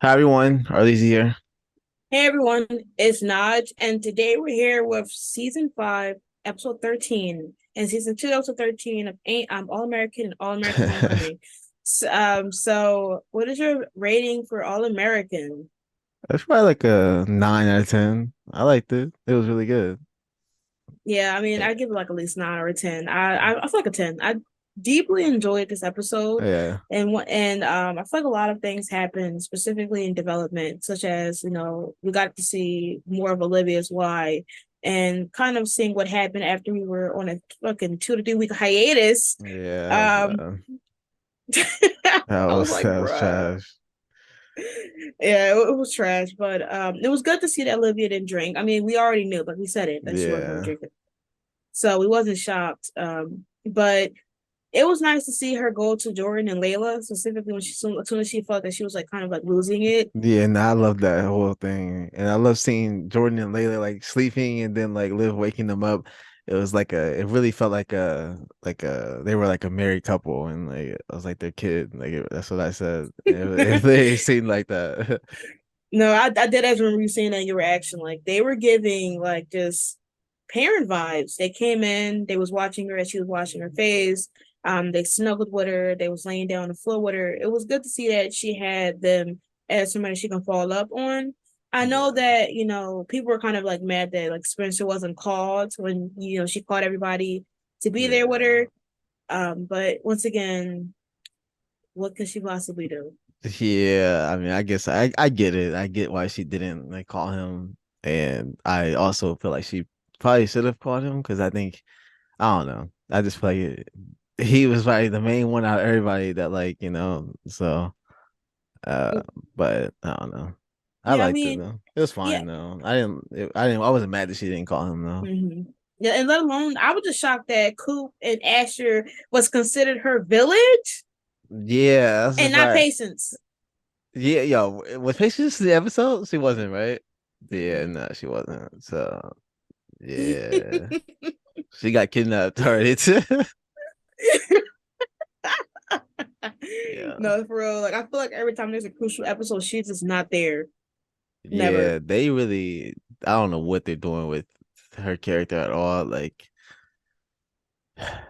Hi everyone, Arlezzy here. Hey everyone, it's Naj, and today we're here with season 5, episode 13, and season 2, episode 13 of All American and All American Homecoming. So what is your rating for All American? That's probably like a 9 out of 10. I liked it. It was really good. Yeah, I mean, Yeah. I give it like at least 9 or a 10. I feel like a 10. I deeply enjoyed this episode, Yeah. and I feel like a lot of things happened specifically in development, such as we got to see more of Olivia's why, and kind of seeing what happened after we were on a fucking 2 to 3 week hiatus. Yeah. Um, That I was was like, that was bruh. trash. Yeah, it was trash, but it was good to see that Olivia didn't drink. I mean, we already knew, but we said it that she wasn't going to Yeah. drink. So we wasn't shocked. But it was nice to see her go to Jordan and Layla, specifically as soon as she felt that she was like kind of like losing it. Yeah, and I love that whole thing. And I love seeing Jordan and Layla like sleeping and then like Liv waking them up. It really felt like they were like a married couple and like it was like their kid. That's what I said. They seemed like that. No, I did as remember you saying that in your reaction. Like they were giving like just parent vibes. They came in, they was watching her as she was washing her face. They snuggled with her, they was laying down on the floor with her. It was good to see that she had them as somebody she can fall up on. I know Yeah. that, people were kind of like mad that like Spencer wasn't called when, she called everybody to be there with Yeah. her. But once again, what could she possibly do? Yeah, I mean, I guess I get it. I get why she didn't like call him, and I also feel like she probably should have called him because I don't know. I just feel like he was probably the main one out of everybody that so uh but I don't know. I Yeah, I liked it mean, though. It was yeah. fine though. I wasn't mad that she didn't call him though. Yeah, and let alone, I was just shocked that Coop and Asher was considered her village Yeah, that's the and not part. Patience. Yeah, yo, was Patience in the episode? She wasn't, right? Yeah, Mm-mm. no, she wasn't. So yeah. She got kidnapped already too. Yeah. No, for real. Like I feel like every time there's a crucial episode, she's just not there. Never. Yeah, they really I don't know what they're doing with her character at all. Like,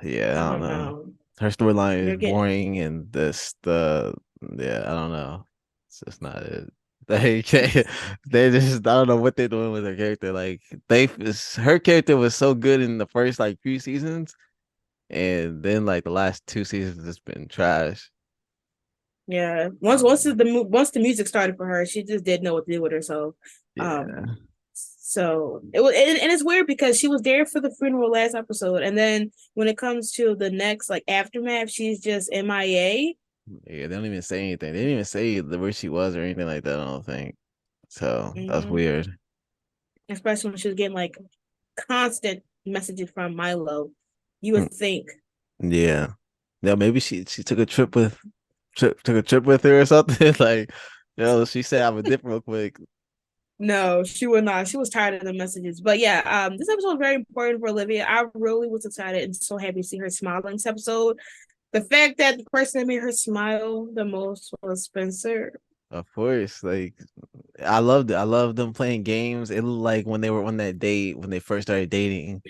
yeah, I I don't don't know. know. Her storyline is They're getting boring and this the yeah, I don't know. It's just not it. They just I don't know what they're doing with her character. Her character was so good in the first like few seasons, and then like the last 2 seasons has been trash. yeah. Um, Once the music started for her, she just didn't know what to do with herself. Um, yeah. so it was, and it's weird because she was there for the funeral last episode, and then when it comes to the next like aftermath, she's just MIA. Yeah, they don't even say anything. They didn't even say where she was or anything like that, I don't think. So that was Mm-hmm. weird. Especially when she was getting like constant messages from Milo. You Mm, would think yeah. Yeah, maybe she took a trip with her or something. She said I'm a dip real quick. no, she would not. She was tired of the messages. But yeah, this episode was very important for Olivia. I really was excited and so happy to see her smile in this episode. The fact that the person that made her smile the most was Spencer. Of course. I loved it. I loved them playing games. It looked like when they were on that date, when they first started dating,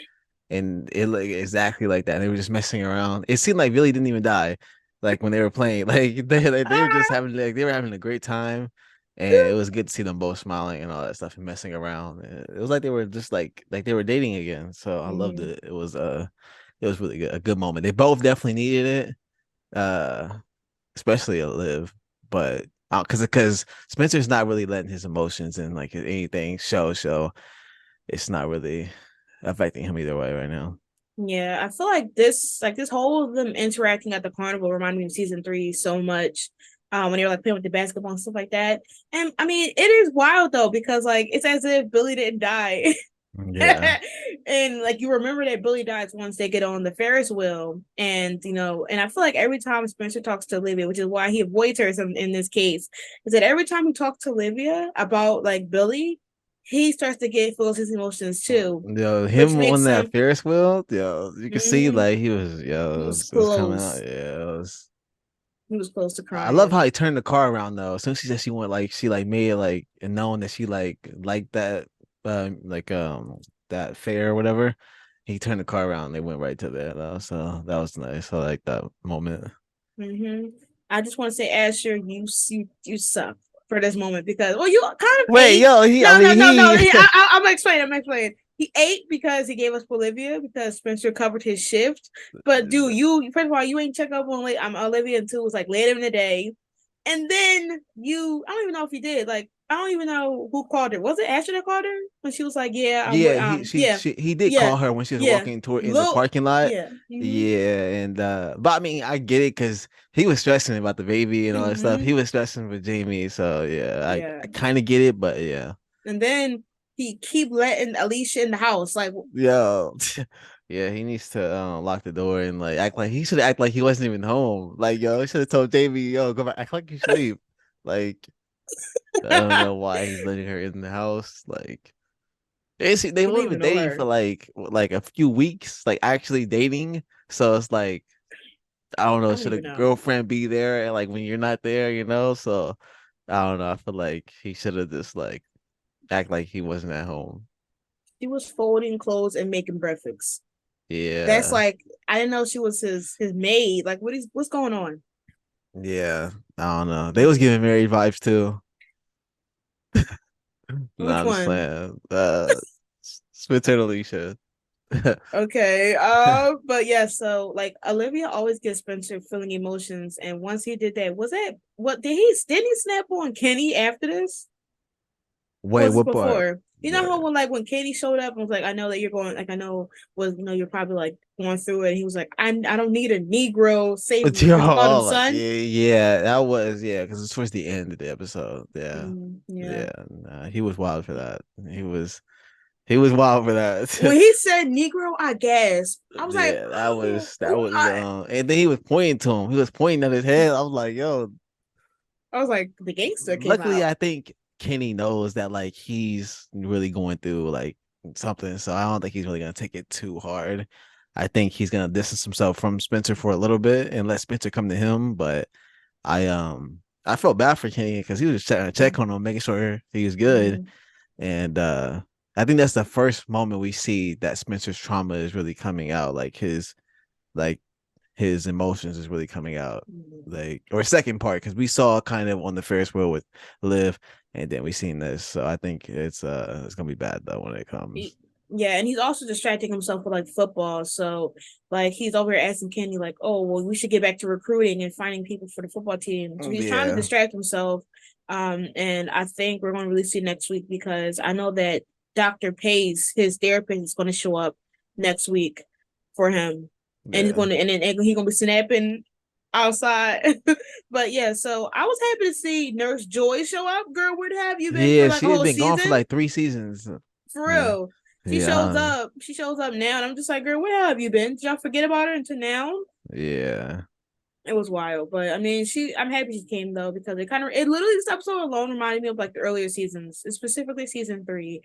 and it looked exactly like that. They were just messing around. It seemed like Billy didn't even die. Like when they were playing, they were just Ah, having they were having a great time, and it was good to see them both smiling and all that stuff and messing around. It was like they were just like they were dating again. So I loved mhm. it. It was really good, a good moment. They both definitely needed it, especially a Liv, but because Spencer's not really letting his emotions and like anything show, so it's not really affecting him either way right now. Yeah, I feel like this whole of them interacting at the carnival reminded me of season 3 so much. When they were like playing with the basketball and stuff like that. And I mean, it is wild though, because like it's as if Billy didn't die. Yeah. And like you remember that Billy dies once they get on the Ferris wheel. And and I feel like every time Spencer talks to Olivia, which is why he avoids her in this case, is that every time he talks to Olivia about like Billy, he starts to get full of his emotions too, which Him on makes that him Ferris wheel, you could see mm, like he was, he was it was coming out. close. Yeah, it was. He was close to I love how crying. he turned the car around though. As soon as she said she went like she like made it like and knowing that she like that like that fair or whatever, he turned the car around and they went right to there though. So that was nice. I like that moment. Hmm. I just want to say, Asher, you suck for this moment because well, you kind of Wait, ate. yo, he I No, no, mean no, no. he I'm gonna explain. I'm gonna explain. He ate because he gave us Bolivia because Spencer covered his shift. But dude, you first of all, you ain't check up on Olivia until it was like later in the day, and then I don't even know if he did. Like I don't even know who called her. Was it Asher that called her when she was like, yeah, Yeah, yeah, he did yeah, call her when she was yeah. walking toward in the Look, parking lot. yeah. Mm-hmm. Yeah, and but I mean I get it because he was stressing about the baby and all that stuff. Mm-hmm. He was stressing for Jamie, so yeah, Yeah. I kind of get it, but yeah. And then he keep letting Alicia in the house. Like, Yo, yeah, he needs to lock the door and like act like he should act like he wasn't even home. Like, yo, he should have told Jamie, yo, go back, act like you sleep. Like, I don't know why he's letting her in the house. Like, they've he don't only even been know dating for her. like a few weeks, like actually dating. So it's like, I don't know, I don't should a even know. girlfriend be there and like when you're not there, you know? So I don't know. I feel like he should have just like act like he wasn't at home. She was folding clothes and making breakfast. That's Yeah. like I didn't know she was his maid. Like, what's going on? Yeah, I don't know. They was Mm-mm. giving married vibes too. No, Which I'm just one? saying. Spencer and Alicia. Okay. But yeah, so like Olivia always gets Spencer feeling emotions, and once he did that, was that what did he snap on Kenny after this? Or Wait, was this what part? before? You know how when like when Katie showed up and was like, I know that you're going like I know was you're probably like going through it. And he was like, I don't need a Negro saving me. Yo, Or he called him oh my, son. yeah, that was yeah, because it's towards the end of the episode. Yeah, Yeah. yeah, nah, he was wild for that. He was wild for When that. he said Negro, I gasped. I was like, Yeah, oh, that was what? and then he was pointing to him. He was pointing at his head. I was like, yo, I was like, the gangster came luckily, out. I think Kenny knows that like he's really going through like something, so I don't think he's really gonna take it too hard. I think he's gonna distance himself from Spencer for a little bit and let Spencer come to him. But I felt bad for Kenny because he was trying to check on him, making sure he was good. Mm-hmm. And I think that's the first moment we see that Spencer's trauma is really coming out, like his emotions is really coming out, like or second part because we saw kind of on the Ferris wheel with Liv, and then we seen this. So I think it's gonna be bad though when it comes. Yeah, and he's also distracting himself with like football. So like he's over here asking Kenny, like, oh well, we should get back to recruiting and finding people for the football team. So he's trying to Yeah, distract himself. And I think we're gonna really see next week because I know that Dr. Pace, his therapist, is gonna show up next week for him. And he's yeah, gonna and then he's gonna be snapping outside. But yeah, so I was happy to see Nurse Joy show up. Girl, where have you been for yeah. like a She had whole been gone for season? like 3 seasons. For Yeah, real. She shows yeah, up. She shows up now, and I'm just like, girl, where have you been? Did y'all forget about her until now? yeah, It was wild, but I mean, I'm happy she came though because it literally this episode alone reminded me of like the earlier seasons, specifically season three.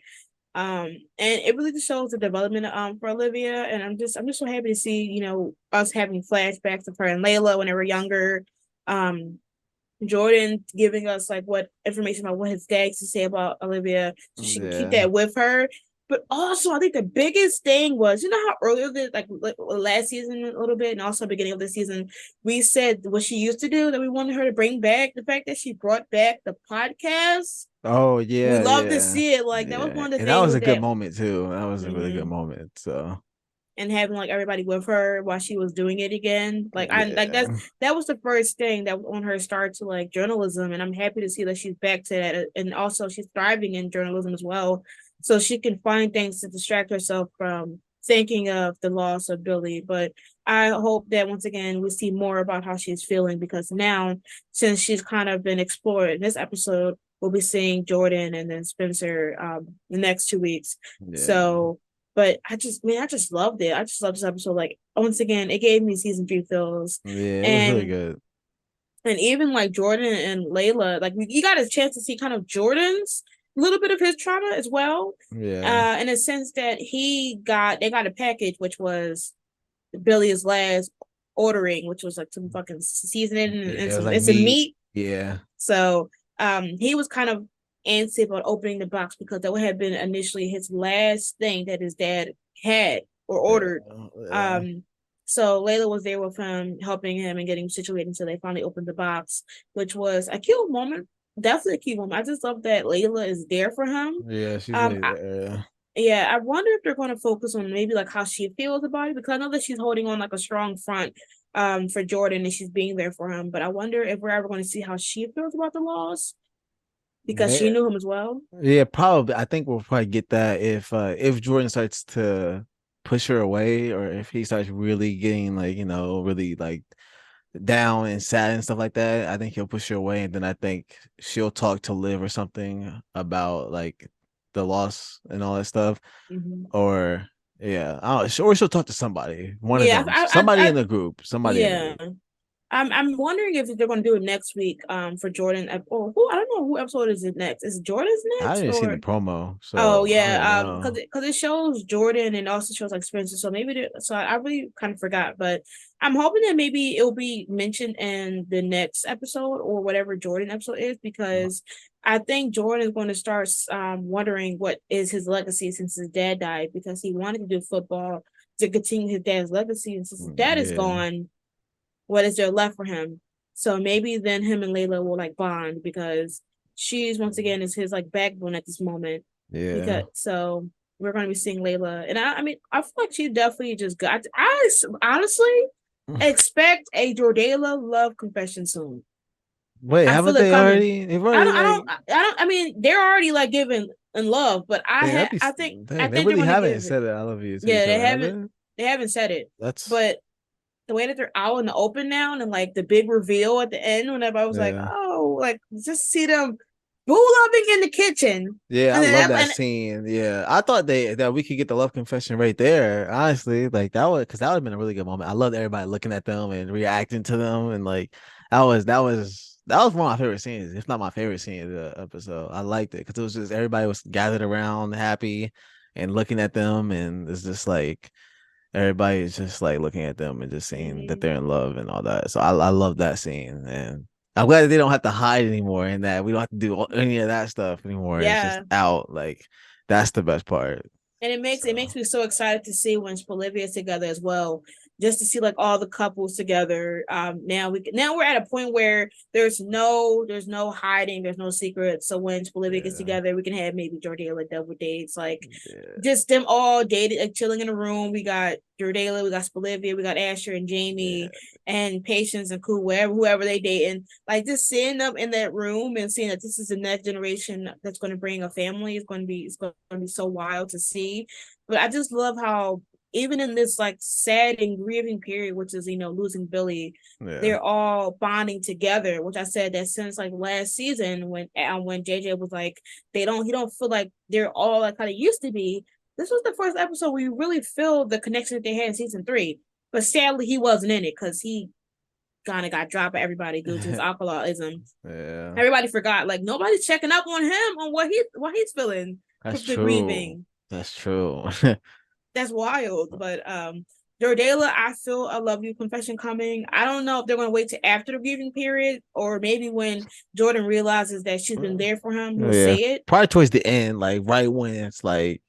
And it really just shows the development for Olivia, and I'm just so happy to see us having flashbacks of her and Layla when they were younger. Um, Jordan giving us like what information about what his dad used to say about Olivia, so she can keep yeah, that with her. But also, I think the biggest thing was, how earlier like last season a little bit, and also beginning of the season, we said what she used to do that we wanted her to bring back. The fact that she brought back the podcast, oh we yeah, love to yeah, see it. Like that was yeah. one of the And that was things a good that. moment too. That was a really good Mhm. moment. So And having like everybody with her while she was doing it again. Like I like yeah, that was the first thing that was on her start to like journalism, and I'm happy to see that she's back to that, and also she's thriving in journalism as well, so she can find things to distract herself from thinking of the loss of Billy. But I hope that once again we see more about how she's feeling because now since she's kind of been explored in this episode, we'll be seeing Jordan and then Spencer the next 2 weeks. yeah, So but I just loved it. I just loved this episode. Like once again, it gave me season three feels, yeah. It was really and good. even like Jordan and Layla, like you got a chance to see kind of Jordan's little bit of his trauma as well, Yeah, in a sense that they got a package which was Billy's last. ordering, which was like some fucking seasoning and It was like some meat. meat. Yeah. So he was kind of antsy about opening the box because that would have been initially his last thing that his dad had or Yeah. ordered. Yeah. Um, so Layla was there with him, helping him and getting him situated until they finally opened the box, which was a cute moment. Definitely a cute moment. I just love that Layla is there for him. Yeah, she's Um, really I, there. yeah, I wonder if they're going to focus on maybe like how she feels about it because I know that she's holding on like a strong front for Jordan and she's being there for him. But I wonder if we're ever going to see how she feels about the loss because she Yeah. knew him as well. Yeah, probably. I think we'll probably get that if Jordan starts to push her away or if he starts really getting like, really like down and sad and stuff like that. I think he'll push her away and then I think she'll talk to Liv or something about like the loss and all that stuff. Mm-hmm. Or yeah, or she'll talk to somebody, one of Yeah, them, somebody in the group, somebody in the yeah. group. I'm wondering if they're going to do it next week for Jordan. Or who I don't know who episode is it next. Is Jordan's I next haven't seen the or promo, oh so I don't yeah, know. because it shows Jordan and also shows like Spencer. So maybe so I really kind of forgot, but I'm hoping that maybe it'll be mentioned in the next episode or whatever Jordan episode is because I think Jordan is going to start wondering what is his legacy since his dad died because he wanted to do football to continue his dad's legacy and since his dad is Yeah, gone, what is there left for him? So maybe then him and Layla will like bond because she's once again is his like backbone at this moment. yeah. Because so we're gonna be seeing Layla, and I mean I feel like she definitely just got. I honestly expect a Jordala love confession soon. Wait, I feel haven't it they coming. already? They've already like, I don't. I mean, they're already like giving in love, but dang, that'd be, I dang, they think they're really gonna haven't give it. said "I love you" to Yeah, each other, have they? they haven't said it, That's but the way that they're out in the open now and like the big reveal at the end whenever I was like, yeah. oh, like just see them boo loving in the kitchen. Yeah, I And love then that scene. Yeah, I thought that we could get the love confession right there. Honestly, like that would because that would have been a really good moment. I loved everybody looking at them and reacting to them, and like that was one of my favorite scenes, if not my favorite scene of the episode. I liked it because it was just everybody was gathered around, happy, and looking at them, and it's just like everybody is just like looking at them and just seeing that Mhm. they're in love and all that. So I love that scene, and I'm glad that they don't have to hide anymore, and that we don't have to do any of that stuff anymore. It's just Yeah. out. Like that's the best part. And it So makes me so excited to see when Bolivia is together as well. Just to see like all the couples together. Now we're at a point where there's no hiding, there's no secrets. So when Bolivia gets yeah, together, we can have maybe Jordala double dates, like yeah, just them all dated, like chilling in a room. We got Jordala, we got Bolivia, we got Asher and Jamie yeah, and Patience and Cool, whoever they dating. Like just seeing them in that room and seeing that this is the next generation that's going to bring a family is going to be so wild to see. But I just love how even in this like sad and grieving period, which is losing Billy, yeah. they're all bonding together. Which I said that since like last season when JJ was like he don't feel like they're all like kind of used to be. This was the first episode where you really feel the connection that they had in season 3. But sadly, he wasn't in it because he kind of got dropped by everybody due to his alcoholism. Yeah, Everybody forgot, like nobody's checking up on him on what he's feeling that's with the true. grieving. That's true. That's wild. But Jordala, I feel a love you confession coming. I don't know if they're gonna wait to after the grieving period or maybe when Jordan realizes that she's been there for him, he'll Yeah, say it. probably towards the end, like right when it's like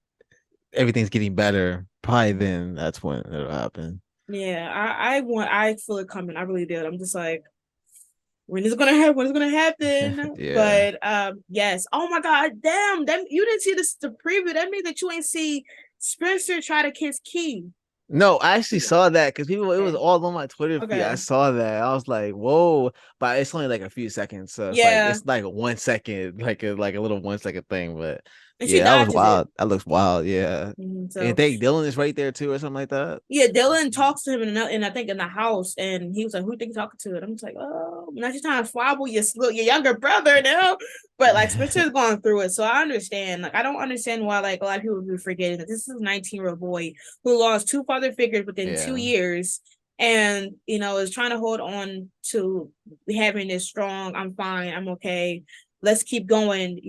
everything's getting better. Probably then that's when it'll happen. Yeah, I feel it coming. I really did. I'm just like, when is it gonna happen? When is it gonna happen? Yeah. But yes. Oh my god, damn, that you didn't see the preview. That means that you ain't see Spencer try to kiss Key. No, I actually saw that because people, it was Okay. all on my Twitter feed. I Okay. saw that. I was like, whoa, but it's only like a few seconds. So Yeah. it's like 1 second, like a little 1 second thing. But And she yeah, that was dodges it. wild. That looks wild. Yeah. And So they Dylan is right there too, or something like that. yeah, Dylan talks to him in I think in the house, and he was like, "Who you think you're talking to?" And I'm just like, "Oh, now she's trying to swabble your younger brother now." But like Spencer's going through it, so I understand. Like I don't understand why like a lot of people be forgetting that this is a 19-year-old boy who lost 2 father figures within two Yeah. years, and is trying to hold on to having this strong. I'm fine. I'm okay. let's keep going,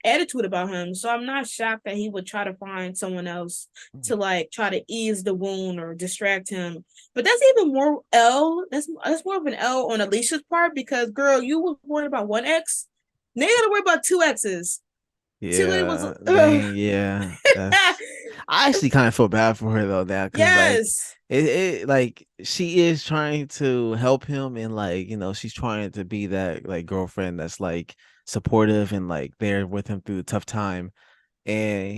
attitude about him. So I'm not shocked that he would try to find someone else to like try to ease the wound or distract him. But that's even more L. That's more of an L on Alicia's part because girl, you was worried about one ex. Now you gotta worry about two exes. Two Lady was Yeah, dang, yeah. That's I actually kind of feel bad for her though now because like yes. it like she is trying to help him and like she's trying to be that like girlfriend that's like supportive and like there with him through the tough time and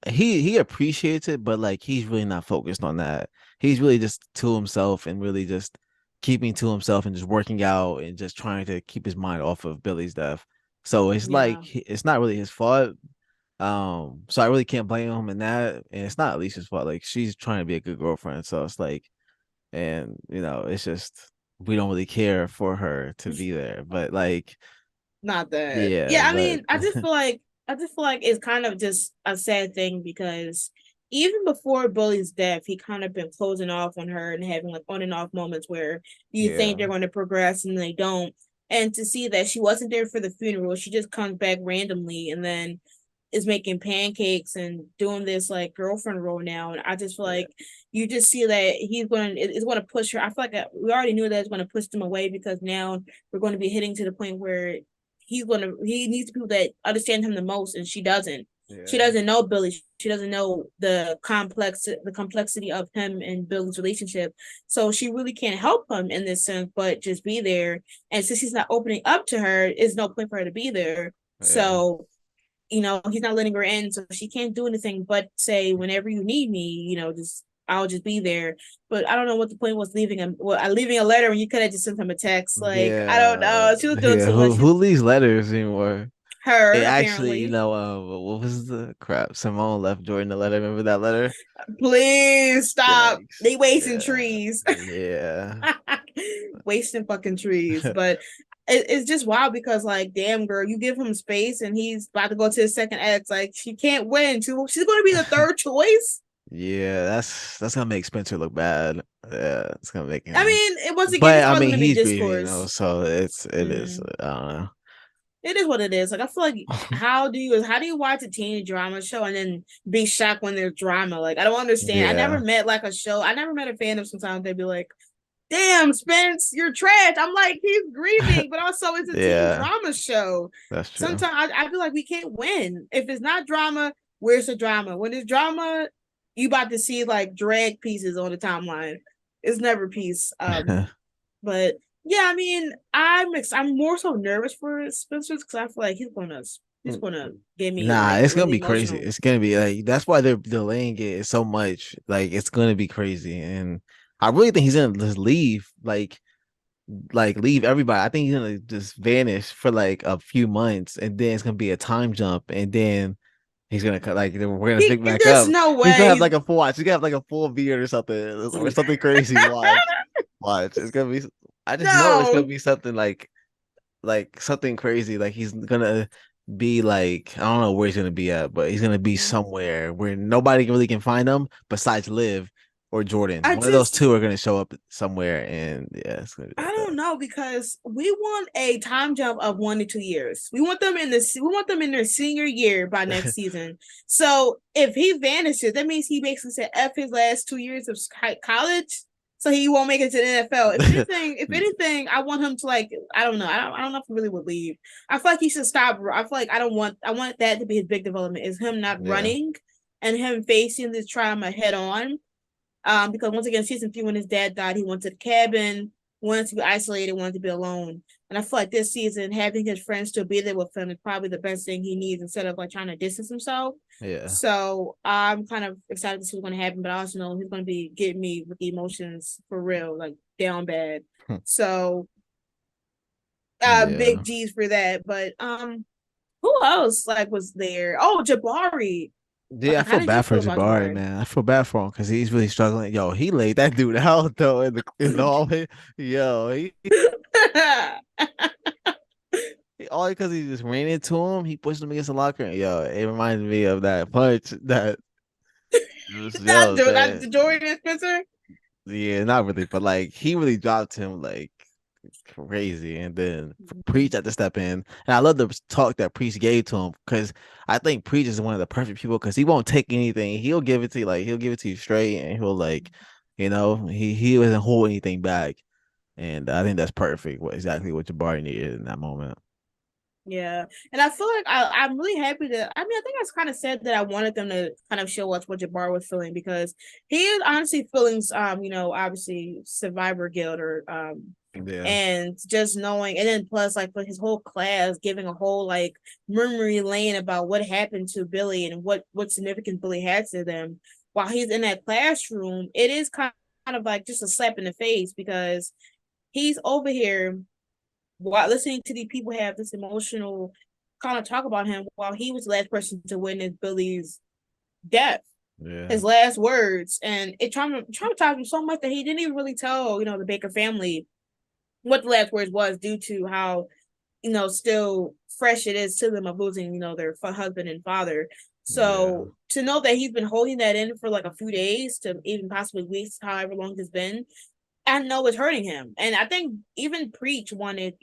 he appreciates it but like he's really not focused on that. He's really just to himself and really just keeping to himself and just working out and just trying to keep his mind off of Billy's death. So it's Yeah. like it's not really his fault. So I really can't blame him in that. And it's not Alicia's fault. Like she's trying to be a good girlfriend. So it's like, and it's just we don't really care for her to be there. But like, Not that. yeah, Yeah, I but mean, I just feel like it's kind of just a sad thing because even before Bully's death, he kind of been closing off on her and having like on and off moments where you think yeah, they're going to progress and they don't. And to see that she wasn't there for the funeral, she just comes back randomly and then is making pancakes and doing this like girlfriend role now. And I just feel yeah, like you just see that it's going to push her. I feel like we already knew that it's going to push them away because now we're going to be hitting to the point where he needs people that understand him the most, and she doesn't. She yeah, doesn't know Billy. She doesn't know the complexity of him and Billy's relationship. So she really can't help him in this sense, but just be there. And since he's not opening up to her, it's no point for her to be there. yeah. So he's not letting her in, so she can't do anything but say, whenever you need me, just I'll just be there. But I don't know what the point was leaving a letter when you could have just sent him a text. Like, I don't Yeah, know. She was doing yeah. too much. Who leaves letters anymore? It Her, actually, apparently. what was the crap? Simone left Jordan the letter. Remember that letter? Please stop. Yikes. They wasting Yeah. trees. Yeah. Wasting fucking trees. But it's just wild because, like, damn, girl, you give him space and he's about to go to his second ex. Like, she can't win. She's going to be the third choice. Yeah, that's gonna make Spencer look bad. Yeah, it's gonna make I him. mean, once again, But it's I always mean, going to be he's grieving, discourse. so it is. Mm. I don't It is what it is. Like, I feel like know. how do you watch a teen drama show and then be shocked when there's drama? Like, I don't understand. I never Yeah, met like a show. I never met a fan of sometimes they'd be like, damn, Spence, you're trash. I'm like, he's grieving, but also it's a teen yeah, drama show. that's true. Sometimes I feel like we can't win. If it's not drama, where's the drama? When it's drama, you about to see like drag pieces on the timeline. It's never peace. But yeah, I mean, I'm more so nervous for Spencer's because I feel like he's gonna get me Nah, like it's gonna really be crazy. emotional. It's gonna be like that's why they're delaying it so much. Like it's gonna be crazy, and I really think he's gonna just leave. Like leave everybody. I think he's gonna just vanish for like a few months, and then it's gonna be a time jump, and then he's gonna cut like we're gonna pick back There's up. no He's gonna have way. like a full watch. He's gonna have like a full beard or something crazy. Watch. It's gonna be. I just know it's gonna No. be something like something crazy. Like he's gonna be like I don't know where he's gonna be at, but he's gonna be somewhere where nobody really can find him besides Liv or Jordan. I One of those just two are gonna show up somewhere, and yeah, it's gonna be I like don't that. know because we want a time jump of 1 to 2 years. We want them in their senior year by next season. So if he vanishes, that means he basically said F his last 2 years of college, so he won't make it to the NFL. If anything, I want him to like I don't know. I don't know if he really would leave. I feel like he should stop. I feel like I want that to be his big development is him not Yeah, running and him facing this trauma head on because once again, season 3, when his dad died, he went to the cabin, wanted to be isolated, wanted to be alone. And I feel like this season, having his friends still be there with him is probably the best thing he needs instead of like trying to distance himself. yeah. So I'm kind of excited to see what's going to happen, but I also know he's going to be getting me with the emotions for real, like down bad. So Yeah. big G's for that. But who else like was there? Oh, Jabari. Yeah, I How feel did you bad for feel about Jabari, Jabari? man. I feel bad for him because he's really struggling. Yo, he laid that dude out though in the hallway. Yo, all because he just ran into him. He pushed him against the locker. Yo, it reminded me of that punch that Not yo that Jordan Spencer. yeah, not really, but like he really dropped him like crazy. And then Preach had to step in. And I love the talk that Preach gave to him because I think Preach is one of the perfect people because he won't take anything. He'll give it to you like he'll give it to you straight and he'll like, he doesn't hold anything back. And I think that's perfect. Exactly what Jabari needed in that moment. Yeah, and I feel like I'm really happy that. I mean, I think I kind of said that I wanted them to kind of show us what Jabbar was feeling because he is honestly feeling, obviously survivor guilt or Yeah. and just knowing, and then plus like for his whole class giving a whole like memory lane about what happened to Billy and what significance Billy had to them while he's in that classroom. It is kind of like just a slap in the face because he's over here while listening to these people have this emotional kind of talk about him while he was the last person to witness Billy's death, Yeah. his last words. And it traumatized him so much that he didn't even really tell, the Baker family what the last words was due to how, still fresh it is to them of losing, their husband and father. Yeah. So to know that he's been holding that in for like a few days to even possibly weeks, however long it's been, I know it's hurting him. And I think even Preach wanted,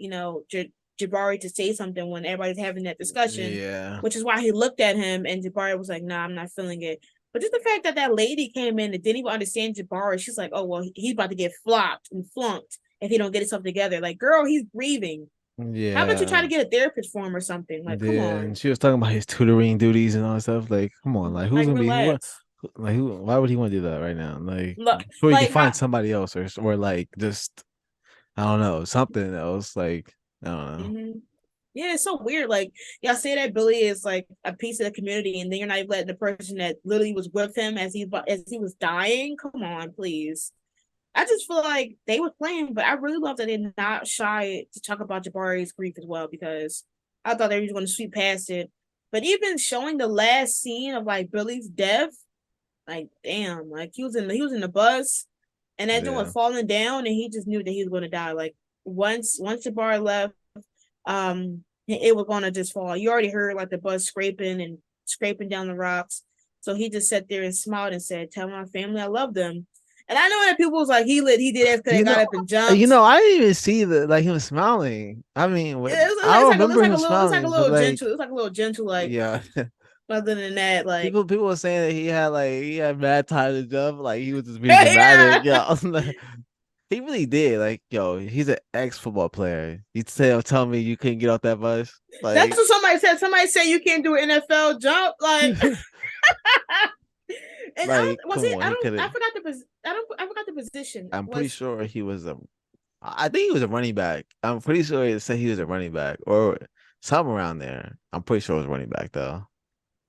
Jabari to say something when everybody's having that discussion, Yeah. which is why he looked at him and Jabari was like, nah, I'm not feeling it. But just the fact that that lady came in and didn't even understand Jabari, she's like, oh, well, he's about to get flopped and flunked if he don't get himself together. Like, girl, he's grieving. How about you try Yeah. to get a therapist for him or something? Like, come Yeah. And on. she was talking about his tutoring duties and all that stuff. Like, come on, like who's Like, gonna be what relax. like who why would he want to do that right now? Like Look, sure you can like, find somebody else or like just I don't know, something else. Like, I don't know. mm-hmm. Yeah, it's so weird. Like y'all say that Billy is like a piece of the community, and then you're not even letting the person that literally was with him as he was dying. Come on, please. I just feel like they were playing, but I really love that they're not shy to talk about Jabari's grief as well because I thought they were going to sweep past it. But even showing the last scene of like Billy's death, like damn, like he was in the bus, and that joint Yeah. was falling down, and he just knew that he was going to die. Like once Jabari left, it was gonna just fall. You already heard like the bus scraping and scraping down the rocks. So he just sat there and smiled and said, "Tell my family I love them." And I know that people was like, he did that because he You got know, up and jumped. I didn't even see the like him smiling. I mean, I It's don't like remember him it's like a smiling, but little like, gentle. It's like a little gentle. Like yeah, other than that, like people were saying that he had mad time to jump, like he was just being yeah. dramatic. Yeah, he really did. Like, yo, he's an ex football player. You tell me you couldn't get off that bus, That's like, what somebody said. Somebody said you can't do an NFL jump. Like and I don't was come he on, he could have. I forgot the position. I'm pretty Was sure he was a. I think he was a running back. I'm pretty sure it said he was a running back or something around there. I'm pretty sure it was running back though.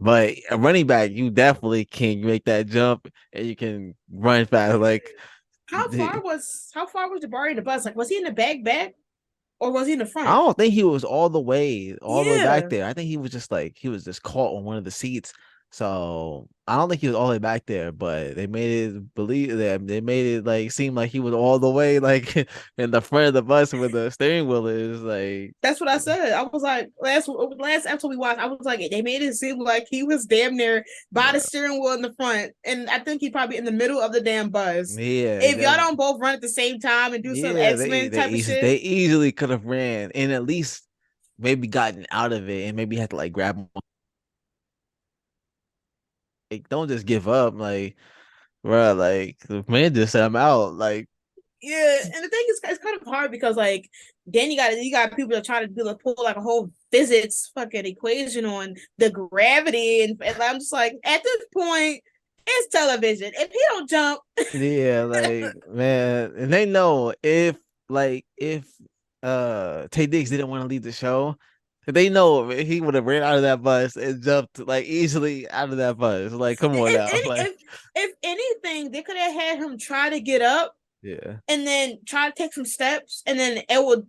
But a running back, you definitely can make that jump and you can run fast. Like, how far was Jabari in the bus? Like was he in the back or was he in the I front? don't think he was all the way back Yeah. there. I think he was just like he was just caught on one of the seats. So I don't think he was all the way back there, but they made it believe that they made it like seem like he was all the way like in the front of the bus where the steering wheel is. Like, That's what I said. I was like last episode we watched. I was like they made it seem like he was damn near by the uh, steering wheel in the front, and I think he probably in the middle of the damn bus. yeah, If y'all don't both run at the same time and do some yeah, X Men type of they shit, easily could have ran and at least maybe gotten out of it and maybe had to like grab him. Like, don't just give up. Like, bro, like the man just said I'm out. Like, yeah. And the thing is, it's kind of hard because like then you got people that try to do like pull like a whole physics fucking equation on the gravity, and I'm just like at this point. It's television. If he don't jump, yeah, like man, and they know if Tay Diggs didn't want to leave the show, they know he would have ran out of that bus and jumped like easily out of that bus. Like, come on if now, any, like, if anything, they could have had him try to get up yeah, and then try to take some steps, and then it would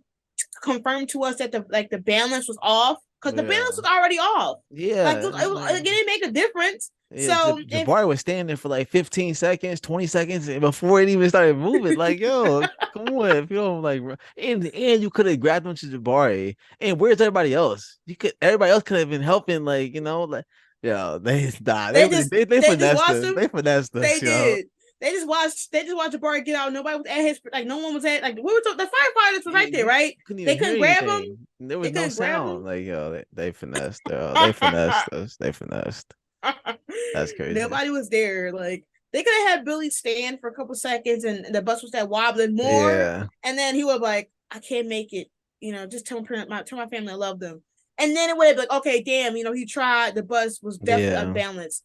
confirm to us that the balance was off because the balance yeah, was already off. Like yeah, it didn't make a difference. yeah. So if Jabari was standing there for like 15 seconds, 20 seconds before it even started moving. Like, yo, come on, if you don't like, and you could have grabbed him to Jabari. And where's everybody else? Everybody else could have been helping, like, like, yo, they they just they they just finessed watched us. him, They finessed they us, yo. did. They just watched Jabari get out. Nobody was at his like. No one was at like. We were the firefighters was Yeah, right there, you right? couldn't They even hear couldn't grab him. anything. There was They no couldn't grab him. sound. Like, yo, they finessed. They finessed us. They finessed. That's crazy. Nobody was there. Like they could have had Billy stand for a couple seconds, and the bus was that wobbling more, Yeah. and then he would like, I can't make it. Just tell my family I love them. And then it would be like, okay, damn, he tried. The bus was definitely Yeah. unbalanced,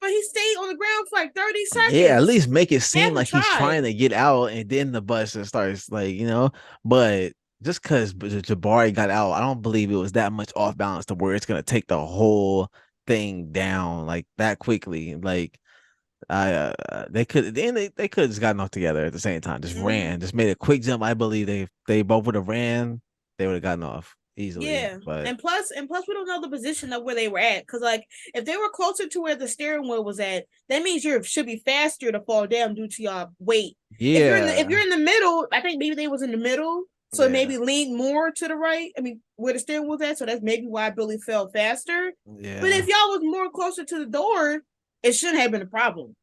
but he stayed on the ground for like 30 Yeah, at seconds. least make it seem Have him like he's trying try. to get out, and then the bus just starts but just because Jabari got out, I don't believe it was that much off balance to where it's gonna take the whole thing down like that quickly. Like they could then they could have just gotten off together at the same time, just Mm-hmm. ran, just made a quick jump. I believe they both would have ran, they would have gotten off easily. Yeah, But and plus, we don't know the position of where they were at. Because like, if they were closer to where the steering wheel was at, that means you should be faster to fall down due to your weight. If yeah, you're in the middle, I think maybe they was in the middle, so yeah, maybe lean more to the right. I mean, where the steering wheel was at, so that's maybe why Billy fell faster. But if yeah, y'all was more closer to the door, it shouldn't have been a problem.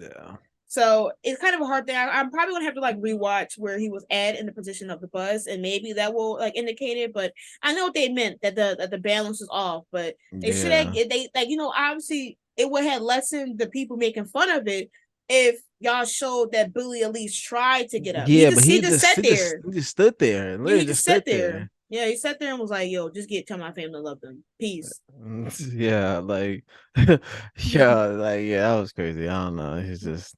yeah, So it's kind of a hard thing. I'm probably gonna have to like rewatch where he was at in the position of the bus, and maybe that will like indicate it. But I know what they meant that the balance is off. But they should have yeah. they like obviously it would have lessened the people making fun of it if y'all showed that Billy at least tried to get up. He Yeah, but just he just sat there. he just stood there and Yeah, literally he just just sat stood there. there. Yeah, he sat there and was like, "Yo, just tell my family I love them. Peace." Yeah, like yeah, that was crazy. I don't know. It's just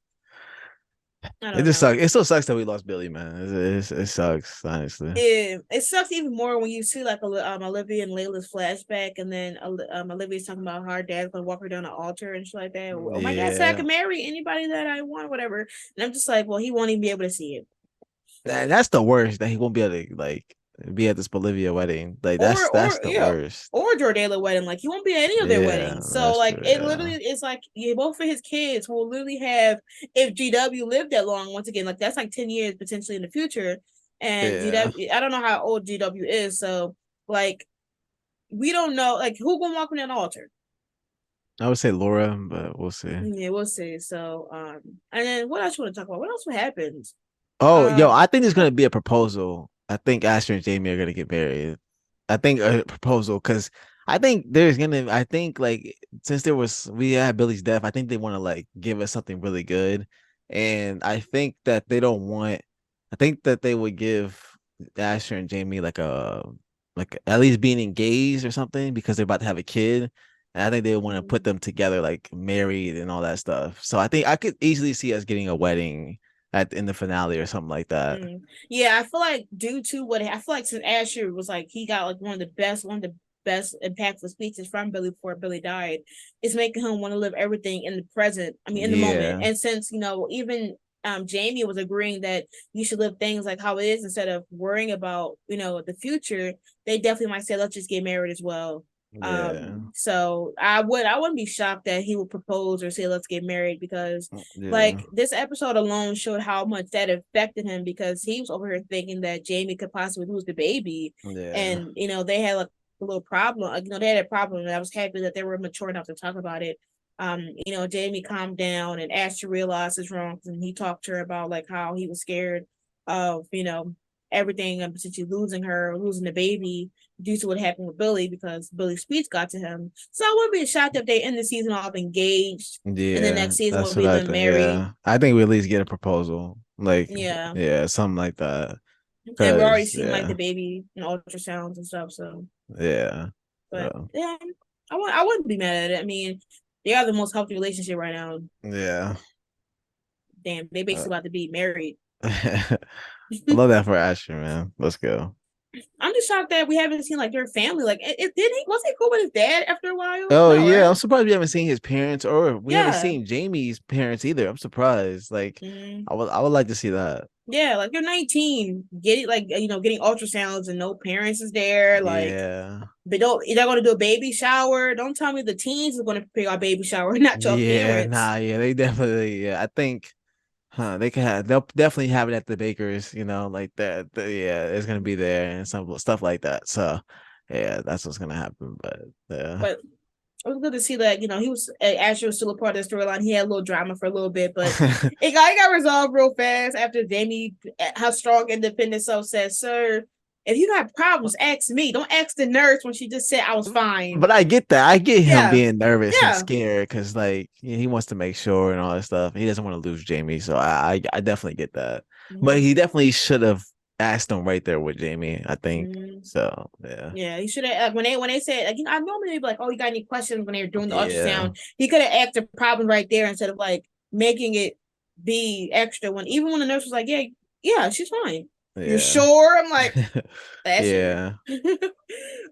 I it don't just know. sucks. It still sucks that we lost Billy, man. It sucks, honestly. It sucks even more when you see like Olivia and Layla's flashback, and then Olivia's talking about how her dad's gonna walk her down the altar and shit like that. Oh, my dad said I Yeah. can marry anybody that I want, whatever. And I'm just like, well, he won't even be able to see it, That's the worst that he won't be able to like be at this Bolivia wedding. Like that's or the yeah, worst. or Jordala wedding. Like he won't be at any of their Yeah, weddings. So that's like true. it literally Yeah. is like both of his kids will literally have, if GW lived that long. Once again, like that's like 10 years potentially in the future. And Yeah. GW, I don't know how old GW is, so like we don't know like who gonna walk on that altar. I would say Laura, but we'll see. Yeah, we'll see. So, and then what else you want to talk about? What else happened? Oh, yo, Um, I think there's gonna be a proposal. I think Asher and Jamie are gonna get married. I think a proposal because I think like since we had Billy's death, I think they want to like give us something really good. And I think that they don't want I think that they would give Asher and Jamie like at least being engaged or something because they're about to have a kid. And I think they want to put them together like married and all that stuff. So I think I could easily see us getting a wedding in the finale or something like that. yeah, I feel like due to what I feel like since Asher was like he got like one of the best impactful speeches from Billy before Billy died, it's making him want to live everything in the present. I mean, in the moment. Yeah, And since even Jamie was agreeing that you should live things like how it is instead of worrying about the future, they definitely might say let's just get married as well. yeah, So I wouldn't be shocked that he would propose or say let's get married, because yeah, like this episode alone showed how much that affected him, because he was over here thinking that Jamie could possibly lose the baby. yeah, And they had like a little problem, like they had a problem, and I was happy that they were mature enough to talk about it. Jamie calmed down and Asher realized his wrongs, and he talked to her about like how he was scared of everything, and potentially losing the baby due to what happened with Billy, because Billy's speech got to him. So I wouldn't be shocked if they end the season off engaged, and the yeah. next season will That's what be I them think. married. Yeah, I think we at least get a proposal, like Yeah, yeah, something like that. and we're already Cause seeing like the yeah, baby and ultrasounds and stuff. So, yeah, but so, yeah, I wouldn't be mad at it. I mean, they are the most healthy relationship right now. yeah. Damn, they Uh, basically about to be married. I love that for Asher, man. Let's go. I'm just shocked that we haven't seen like their family. Like, it did he was he cool with his dad after a while? Oh No, yeah, I'm right? surprised we haven't seen his parents or we haven't Yeah. seen Jamie's parents either. I'm surprised. Like, Mm-hmm. I would like to see that. Yeah, like you're 19, getting like getting ultrasounds and no parents is there. Like, Yeah. but you're not going to do a baby shower. Don't tell me the teens is going to prepare our baby shower, not your Yeah, parents. nah, yeah, they definitely, yeah. I think, they'll definitely have it at the bakers, like that. Yeah, it's gonna be there and some stuff like that. So, yeah, that's what's gonna happen. But yeah, But it was good to see that he was Asher was still a part of the storyline. He had a little drama for a little bit, but it got resolved real fast after Jamie, how strong, independent self said, "Sir, if you got problems, ask me. Don't ask the nurse when she just said I was fine." But I get that. I get him Yeah, being nervous and yeah, scared because, like, he wants to make sure and all that stuff. He doesn't want to lose Jamie, so I definitely get that. But mm-hmm. he definitely should have asked him right there with Jamie, I think. Mm-hmm. So yeah, Yeah, he should have when they said like I normally be like, "Oh, you got any questions?" when they were doing the yeah, ultrasound. He could have asked the problem right there instead of like making it be extra. When even when the nurse was like, "Yeah, yeah, she's fine." You yeah, sure? I'm like, Asher. yeah.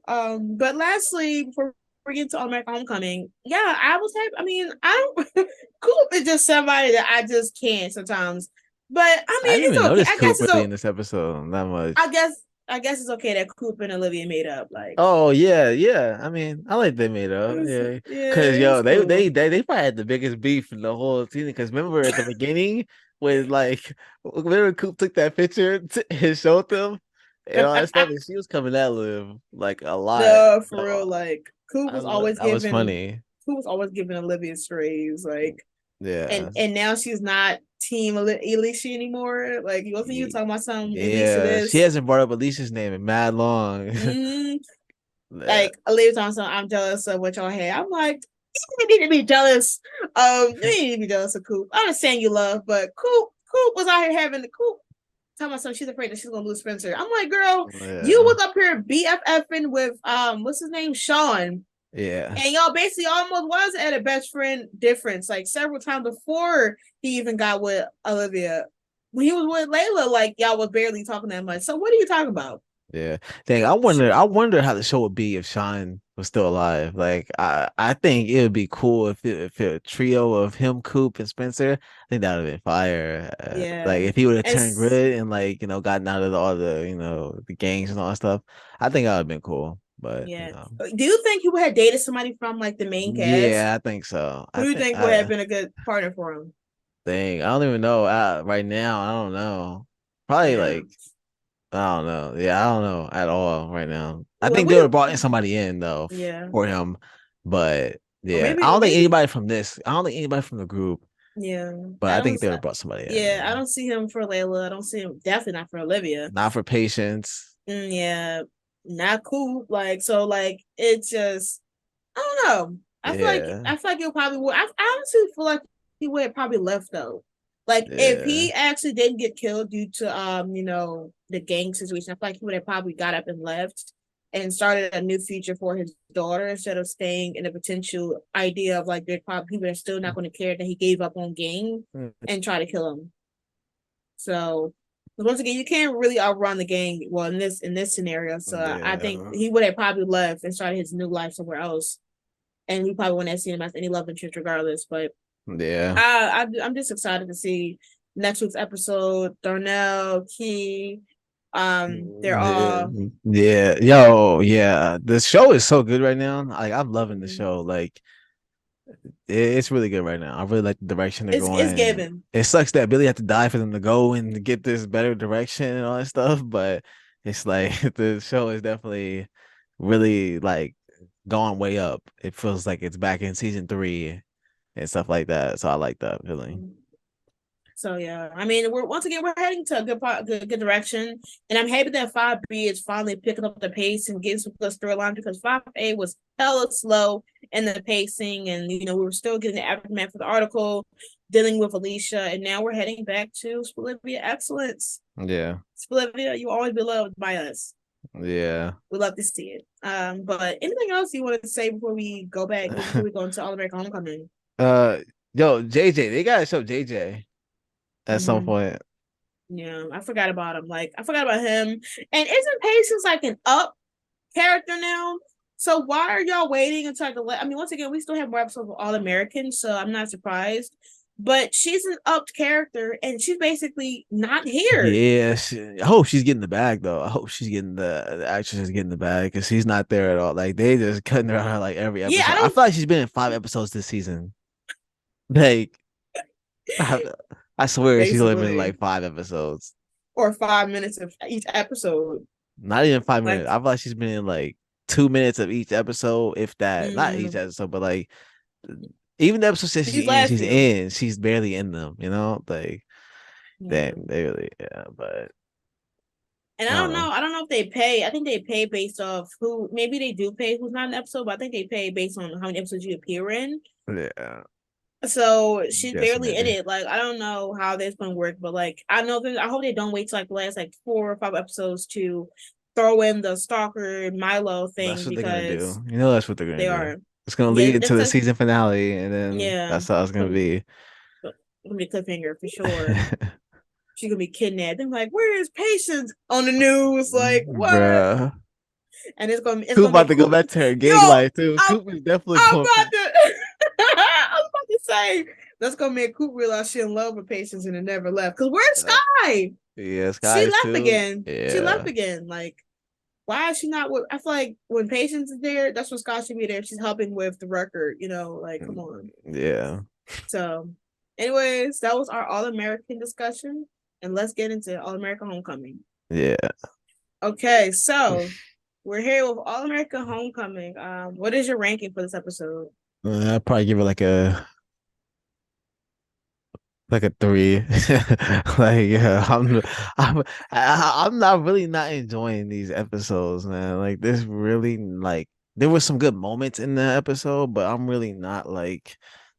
But lastly, before we get to All American Homecoming, yeah, I was happy. I mean, I don't. Coop is just somebody that I just can't sometimes. But I I mean, didn't it's even okay. notice Coop really in this episode that I much. guess. I guess it's okay that Coop and Olivia made up. Like, Oh yeah, yeah. I mean, I like they made up. Yeah, yeah, because it's yo, cool. they probably had the biggest beef in the whole season. Because remember at the beginning when like remember Coop took that picture and showed them and all that stuff, and she was coming at Liv like a lot. No, for real. So Like, Coop was always that was giving. funny. Coop was always giving Olivia strays. Like, Yeah, and now she's not Team Alicia anymore. Like, wasn't you Ye- talking about some Alicia yeah. She this? hasn't brought up Alicia's name in mad long. Mm, Yeah, like Olivia talking some. I'm jealous of what y'all had. I'm like, you need to be jealous. You need to be jealous of Coop. I understand you love, but Coop was out here having the Coop. Talking about something, she's afraid that she's gonna lose Spencer. I'm like, girl, you yeah, was up here BFFing with what's his name, Sean, yeah. and y'all basically almost was at a best friend difference, like several times before he even got with Olivia. When he was with Layla, like y'all was barely talking that much. So what are you talking about? Yeah. Dang, I wonder how the show would be if Sean was still alive. Like I think it would be cool if a trio of him, Coop, and Spencer. I think that would have been fire. Yeah, Like if he would have and turned good and like, gotten out of all the, the gangs and all that stuff. I think that would have been cool. But yeah. Do you think he would have dated somebody from like the main cast? yeah, I think so. Who I do you think think would have been a good partner for him? I don't even know. Right now, I don't know. Probably Yeah. like I don't know. Yeah, I don't know at all right now. I Well, think they would have brought in somebody in though yeah, for him, but or yeah, maybe, I or don't think maybe, anybody from this. I don't think anybody from the group, yeah. but I I don't. think they would have brought somebody in. Yeah, Yeah, I don't see him for Layla. I don't see him. Definitely not for Olivia. not for patience. Yeah, not cool. Like so, like it's just I don't know. Yeah, I feel like you probably would. I honestly feel like he would have probably left though. Like if yeah, he actually didn't get killed due to the gang situation, I feel like he would have probably got up and left and started a new future for his daughter instead of staying in a potential idea of like they're probably people are still not going to care that he gave up on gang mm, and try to kill him. So once again, you can't really outrun the gang. Well, in this scenario, so I think yeah, he would have probably left and started his new life somewhere else, and we probably wouldn't have seen him as any love interest regardless. But yeah, I'm just excited to see next week's episode. Darnell, Key, they're yeah, all. yeah. Yo, yeah. The show is so good right now. Like I'm loving the Mhm. show. Like it's really good right now. I really like the direction they're It's going. given. It sucks that Billy had to die for them to go and get this better direction and all that stuff, but it's like the show is definitely really like gone way up. It feels like it's back in season 3 and stuff like that. So I like that feeling. So yeah, I mean, we're heading to a good direction, and I'm happy that 5B is finally picking up the pace and getting some good storyline because 5A was hella slow in the pacing, and we were still getting the aftermath of the article, dealing with Alicia, and now we're heading back to Splivia excellence. Yeah. Splivia, you always be loved by us. Yeah. We love to see it. But anything else you wanted to say before we go back before we go into All American Homecoming? uh yo, JJ, they gotta show JJ at some Mm-hmm. point. Yeah, I forgot about him. Like I forgot about him. And isn't Patience like an up character now? So why are y'all waiting until I mean, once again, we still have more episodes of All American, so I'm not surprised. But she's an upped character, and she's basically not here. Yeah, I hope she's getting the bag though. I hope she's getting the actress is getting the bag because she's not there at all. Like they just cutting her out like every Yeah, I episode. I don't feel like she's been in 5 episodes this season. Like I, I swear she's only been in basically like 5 episodes. or 5 minutes of each episode. Not even 5 minutes. Like I feel like she's been in like 2 minutes of each episode, if that. Not each Mm, episode, but like even the episodes that these last she's few. in, she's barely in them. Like Yeah. they really, yeah. But And I I don't don't know. know. I don't know if they pay. I think they pay based off who. Maybe they do pay who's not in the episode, but I think they pay based on how many episodes you appear in. Yeah, So she's guess barely in maybe. it. Like I don't know how that's gonna work, but like I know that I hope they don't wait till like the last like 4 or 5 episodes to throw in the stalker Milo That's thing what they're gonna because do. That's what they're gonna they do. are. It's gonna Yeah, lead into it's the a season finale, and then yeah. that's how it's gonna be. Gonna be a cliffhanger for sure. She's gonna be kidnapped. I'm like, where is Patience on the news? Like what? Bruh. And it's Coop gonna be about a to go Coop. back to her Yo, gang life too. I'm Coop is definitely I'm going for about to I was about to say that's gonna make Coop realize she in love with Patience and it never left. Cause where's that. Sky? Yes, She guys left too. again. She left Yeah. again. Like, why is she not with I feel like when Patience is there, that's when Sky should be there. She's helping with the record, like, come on. Yeah. So, anyways, that was our All American discussion. And let's get into All American Homecoming. Yeah. Okay, so we're here with All American Homecoming. What is your ranking for this episode? I'd probably give it like a three. Like yeah, I'm I'm not really not enjoying these episodes, man. Like this really like there were some good moments in the episode, but I'm really not like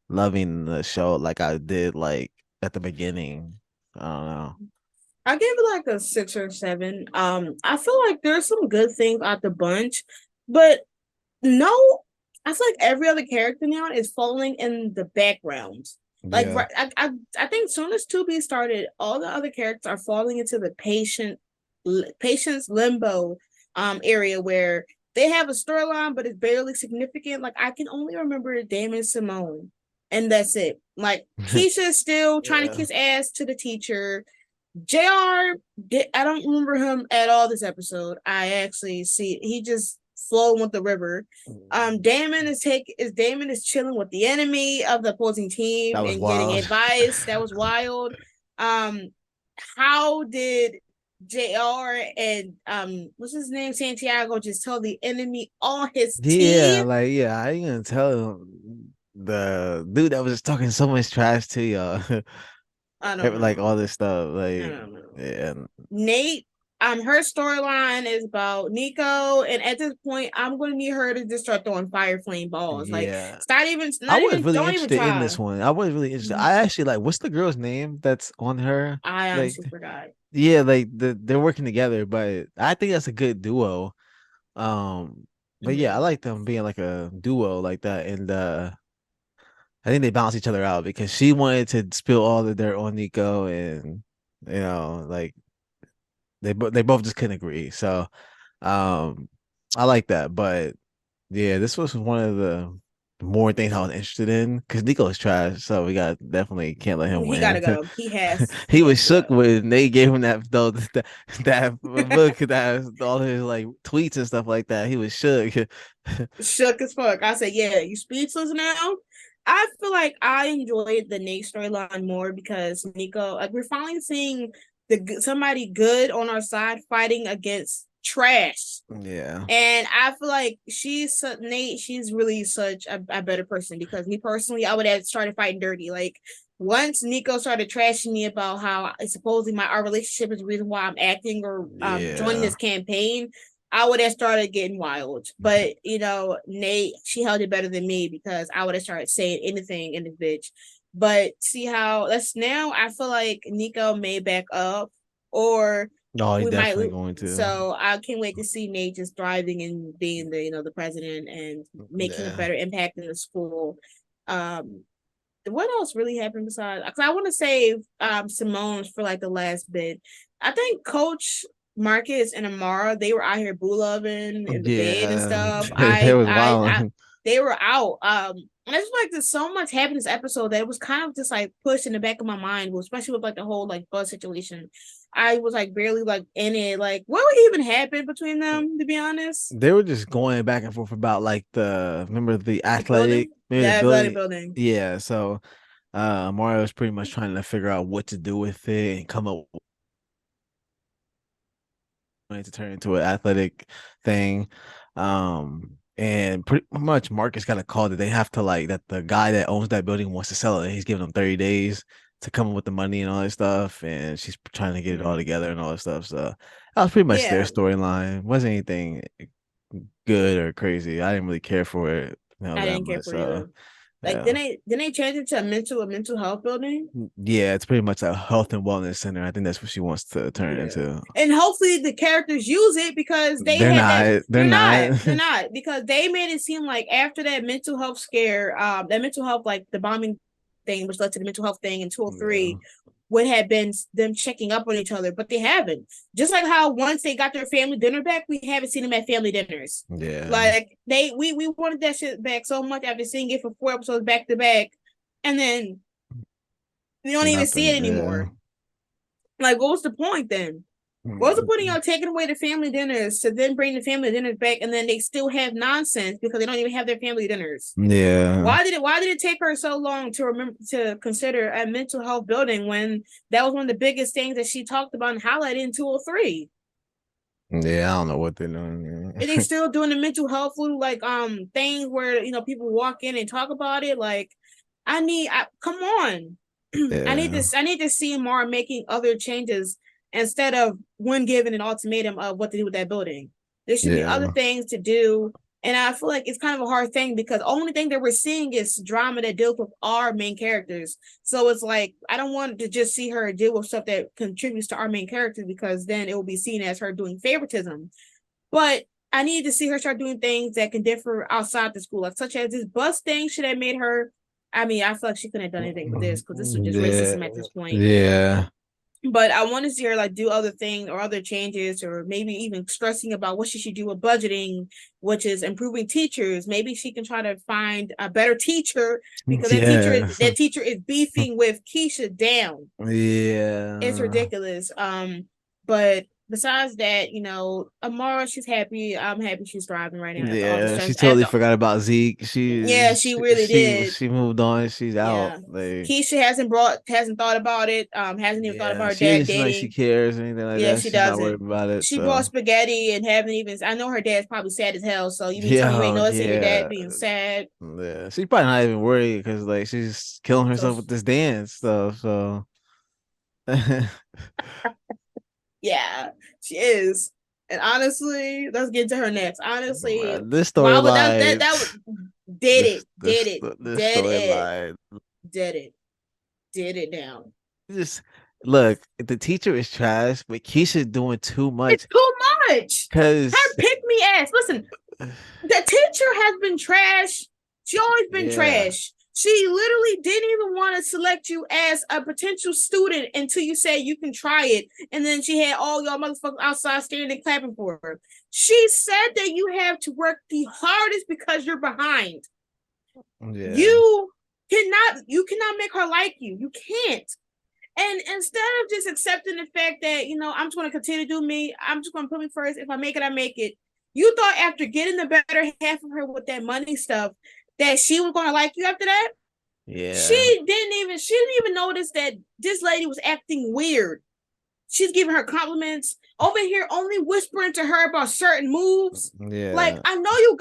loving the show like I did like at the beginning. I don't know. I gave it like a 6 or 7. I feel like there's some good things out the bunch, but no, I feel like every other character now is falling in the background. Like Yeah. right, I think soon as 2B started, all the other characters are falling into the patience limbo area where they have a storyline but it's barely significant. Like I can only remember Damon Simone, and that's it. Like Keisha's still trying to Yeah. kiss ass to the teacher. JR, I don't remember him at all this episode. I actually see he just flowing with the river. Damon is chilling with the enemy of the opposing That team was and getting wild. advice. That was wild. Um, how did JR and what's his name Santiago just tell the enemy all his Yeah, tea? like yeah, I ain't gonna tell him the dude that was just talking so much trash to y'all. I don't Like all know. this stuff. I Like don't know. yeah. Nate, her storyline is about Nico, and at this point, I'm gonna need her to just start throwing fire flame balls. Like, Yeah. I not was even, really don't even interested in this try. one. I was really interested. I actually like what's the girl's name that's on her? I Like honestly forgot. yeah, like they're working together, but I think that's a good duo. But yeah, I Mm-hmm. like them being like a duo like that. And I think they balance each other out because she wanted to spill all the dirt on Nico and like they both just couldn't agree. So um I like that. But yeah, this was one of the more things I was interested in because Nico is trash, so we got definitely can't let him He win. gotta go. He He was has to shook go. when they gave him that book that all his like tweets and stuff like that. He was shook. Shook as fuck. I said, yeah, you speechless now. I feel like I enjoyed the Nate storyline more because Nico, like, we're finally seeing somebody good on our side fighting against trash. Yeah. And I feel like Nate, she's really such a better person because me personally, I would have started fighting dirty. Like once Nico started trashing me about how supposedly our relationship is the reason why I'm acting or joining Yeah. this campaign, I would have started getting wild. But Nate, she held it better than me because I would have started saying anything in this bitch. But see how that's now I feel like Nico may back up or No, he we might definitely going to. so I can't wait to see Nate just thriving and being the president and making a Yeah. better impact in the school. Um, what else really happened besides? Because I want to save Simone's for like the last bit. I think Coach Marcus and Amara they were out here boo loving in the bed and Yeah. stuff. It was wild. They were out. And I just like there's so much happened this episode that it was kind of just like pushed in the back of my mind, especially with like the whole like bus situation. I was like barely like in it. Like what would even happen between them? To be honest, They were just going back and forth about like remember the the building, maybe the yeah, athletic building. building. Yeah, so Mario was pretty much trying to figure out what to do with it and come up with to turn into an athletic thing. And pretty much Marcus got a call that they have to like that the guy that owns that building wants to sell it. He's giving them 30 days to come up with the money and all that stuff. And she's trying to get it all Mm. together and all that stuff. So that was pretty much their Yeah, storyline. Wasn't anything good or crazy. I didn't really care for it, I that didn't care much. for it So either. Like, yeah. then they change it to a mental health building? Yeah, it's pretty much a health and wellness center. I think that's what she wants to turn it Yeah. into. And hopefully the characters use it because they They're had that. not. They're not. They're not because they made it seem like after that mental health scare, that mental health, like the bombing thing, which led to the mental health thing in Yeah. 203, would have been them checking up on each other, but they haven't. Just like how once they got their family dinner back, we haven't seen them at family dinners. Yeah. Like we wanted that shit back so much after seeing it for 4 episodes back to back, and then we don't even see it Nothing. Yeah. anymore. Like, what was the point then? What was the point of y'all taking away the family dinners to then bring the family dinners back, and then they still have nonsense because they don't even have their family dinners? Yeah. Why did it take her so long to remember to consider a mental health building when that was one of the biggest things that she talked about and highlighted in 203? Yeah. I don't know what they're doing. Are they still doing the mental health food like things where people walk in and talk about it? Like, come on. Yeah. I need to see Mara making other changes instead of when given an ultimatum of what to do with that building. There should be other Yeah. things to do. And I feel like it's kind of a hard thing because the only thing that we're seeing is drama that deals with our main characters. So it's like I don't want to just see her deal with stuff that contributes to our main characters because then it will be seen as her doing favoritism. But I need to see her start doing things that can differ outside the school, like such as this bus thing should have made her. I mean, I feel like she couldn't have done anything with this because this was just Yeah. racism at this point. Yeah. But I want to see her like do other things or other changes, or maybe even stressing about what she should do with budgeting, which is improving teachers. Maybe she can try to find a better teacher because Yeah. that teacher is beefing with Keisha down. It's Yeah. ridiculous. But besides that, Amara, she's happy. I'm happy she's thriving right now after all the Yeah. She stress. totally forgot about Zeke. Yeah, she really did. She moved on. She's out. Yeah. Like, Keisha hasn't thought about it. Hasn't even thought about yeah. her She dad didn't seem like she dating. cares or anything like Yeah, that. she She's not worried doesn't. about it. She brought So spaghetti and haven't even. I know her dad's probably sad as hell. So you mean tell me you ain't yeah, noticing your dad yeah. being sad? Yeah, she's probably not even worried because like she's killing So herself with this dance stuff. So yeah, she is. And honestly, let's get to her next. Honestly, this why would storyline, this did it, storyline, did it, did it down. just look. The teacher is trash, but Keisha's doing too It's much too much. Her because pick me ass. Listen, the teacher has been trash. She always been yeah, trash. She literally didn't even want to select you as a potential student until you said you can try it. And then she had all y'all motherfuckers outside staring and clapping for her. She said that you have to work the hardest because you're behind. yeah, You cannot make her like you. You can't. And instead of just accepting the fact that, I'm just going to continue to do me, I'm just going to put me first. If I make it, I make it. You thought after getting the better half of her with that money stuff that she was going to like you after that? yeah, She didn't even notice that this lady was acting weird. She's giving her compliments over here, only whispering to her about certain moves. Like, yeah, I know you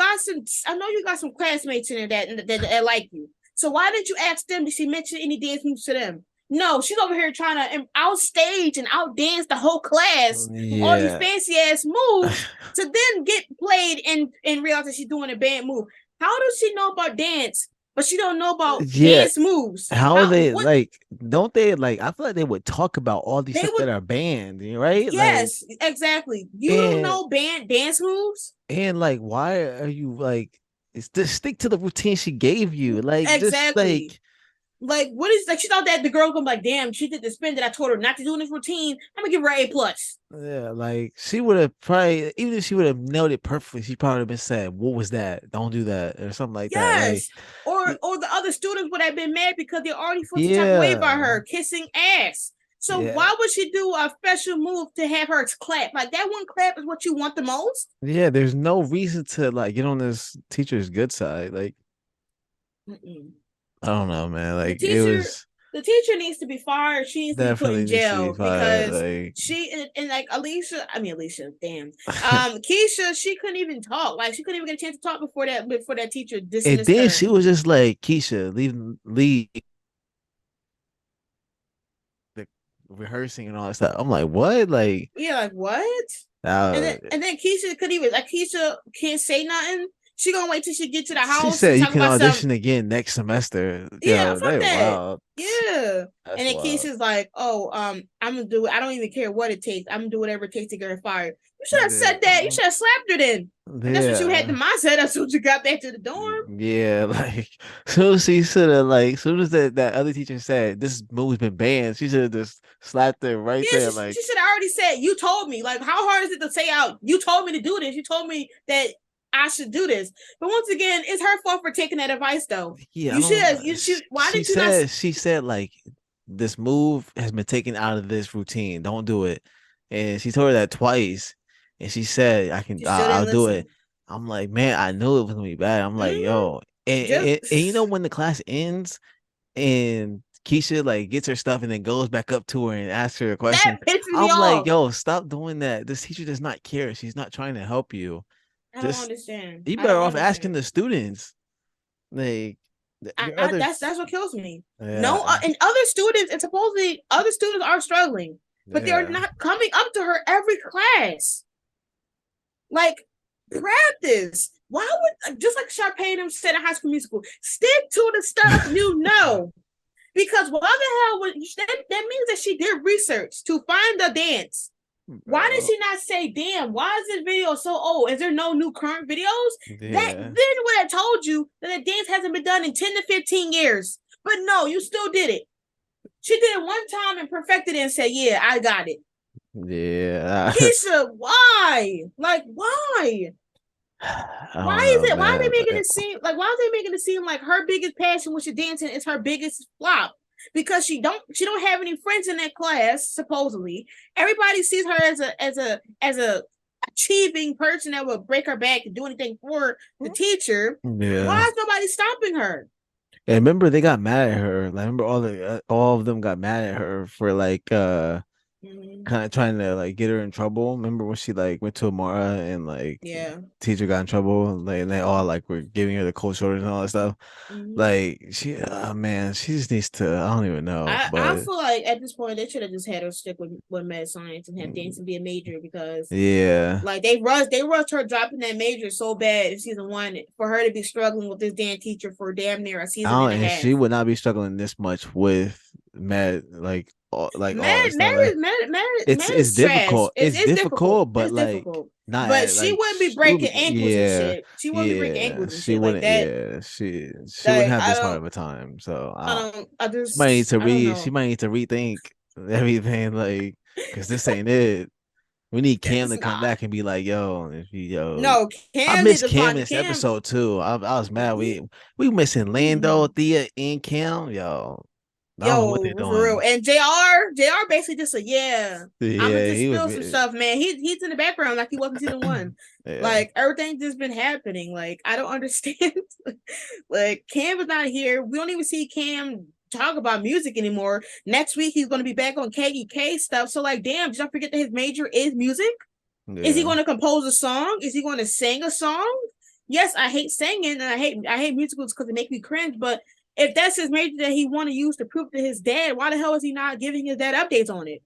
got some classmates in there that like you. So why didn't you ask them? Did she mention any dance moves to them? No, she's over here trying to outstage and outdance the whole class with all these yeah, fancy ass moves to then get played and realize that she's doing a bad move. How does she know about dance, but she don't know about yeah. dance moves? How are How they what like? Don't they like? I feel like they would talk about all these they stuff would that are banned, right? Like, Yes, exactly. You don't and know band dance moves? like, why are you like? It's just stick to the routine she gave you. Like, just Exactly. like, Like, what is like? She thought that the girl gonna be like, damn, she did the spin that I told her not to do in this routine. I'm gonna give her A+. yeah, like she would have probably, even if she would have nailed it perfectly, she probably would have been said, "What was that? Don't do that," or something like that. Like, Yes. Or the other students would have been mad because they already felt some type of way about yeah, her kissing ass. So yeah, why would she do a special move to have her clap? Like that one clap is what you want the most? yeah. There's no reason to like get on this teacher's good side. Like, Mm-mm. I don't know, man. The Like, it teacher, was. the teacher needs to be fired. She needs to be put in Definitely needs to be jail fired. because Like, and like Alicia, damn. Keisha, she couldn't even talk. Like she couldn't even get a chance to talk before that teacher and dismissed then her. she was just like, Keisha, leave the rehearsing and all that stuff. I'm like, what? Like, Yeah, like what? uh, And then Keisha could even like Keisha can't say nothing. She gonna wait till she get to the she house and said you talk can about some. audition again next semester. Yeah, Yo, fuck they that. wild. Yeah. And That's then wild. Keisha's like, oh, I'm gonna do it. I don't even care what it takes. I'm gonna do whatever it takes to get her fired. You should have Yeah, said that. You should have slapped her then. And that's what you had the yeah. mindset. That's what you got back to the dorm. Yeah, like soon as she should have like soon as that other teacher said this movie's been banned, she should have just slapped her right Yeah, there. she Like, should have already said, you told me. Like, how hard is it to say out, you told me to do this? You told me that I should do this. But once again, it's her fault for taking that advice, though. yeah, I You should don't. have, you should, why She did you not? said like this move has been taken out of this routine. Don't do it. And she told her that twice, and she said She still I'll didn't do it. listen. I'm like, man, I knew it was gonna be bad. I'm like, Mm-hmm. yo, and you know Just when the class ends and Keisha like gets her stuff and then goes back up to her and asks her a that question. pisses me I'm like, off. yo, stop doing that. This teacher does not care. She's not trying to help you. I don't Just understand. you I better don't off asking understand. the students. Like your other That's what kills me. No, yeah, and other students, and supposedly other students are struggling, but they're yeah. not coming up to her every class. Like practice. Why would just like Sharpay them said in High School Musical, stick to the stuff you know. Because why the hell would that means that she did research to find the dance. Why did Bro. she not say, damn, why is this video so old? Is there no new current videos? That Yeah. then would have told you that the dance hasn't been done in 10 to 15 years. But no, you still did it. She did it one time and perfected it and said, yeah, I got it. Yeah. Keisha, why? Like, why? I Why don't is know, it? Why are man. they making it seem like? Why are they making it seem like her biggest passion, which is dancing, is her biggest flop? Because she don't have any friends in that class. Supposedly, everybody sees her as a achieving person that will break her back and do anything for the teacher. Why Yeah. is nobody stopping her? And remember they got mad at her. Like remember all of them got mad at her for like Mm-hmm. kind of trying to like get her in trouble. Remember when she like went to Amara and like Yeah. teacher got in trouble, like and they all like were giving her the cold shoulders and all that stuff. Mm-hmm. Like she, man, she just needs to. I don't even know, I but feel like at this point they should have just had her stick with med science and have dancing be a major because yeah, like they rushed her dropping that major so bad in season one for her to be struggling with this damn teacher for damn near a I season don't, and a and half. she would not be struggling this much with Matt, like all Mad, that stuff. mad Like is mad, mad, it's mad it's is trash. difficult. It's It's it's difficult. difficult, but It's like difficult. not But at she like wouldn't be breaking stupid. ankles and Yeah, shit. She wouldn't be breaking yeah. ankles and She shit like wouldn't. that. Yeah, she wouldn't Like have I this hard don't, of a time. So I she might need just, to I don't read. She know. might need to rethink everything. Like because this ain't it. We need Cam It's to come not. back and be like, yo, if you yo. No, I Cam miss need to Cam find this Cam. episode too. I was mad. He, We missing Lando, mm, Thea, and Cam. Yo, I don't know what they're Yo, for real. doing. And Jr. basically just said, yeah, I'm gonna Yeah, just he was. spill some stuff, man. He's in the background like he was in season one. Yeah, Like everything just been happening. Like I don't understand. Like Cam is not here. We don't even see Cam talk about music anymore. Next week he's gonna be back on KEK stuff. So like, damn, did y'all forget that his major is music? Is he yeah, going to compose a song? Is he going to sing a song? Yes, I hate singing and I hate musicals because they make me cringe. But if that's his major that he want to use to prove to his dad, why the hell is he not giving his dad updates on it?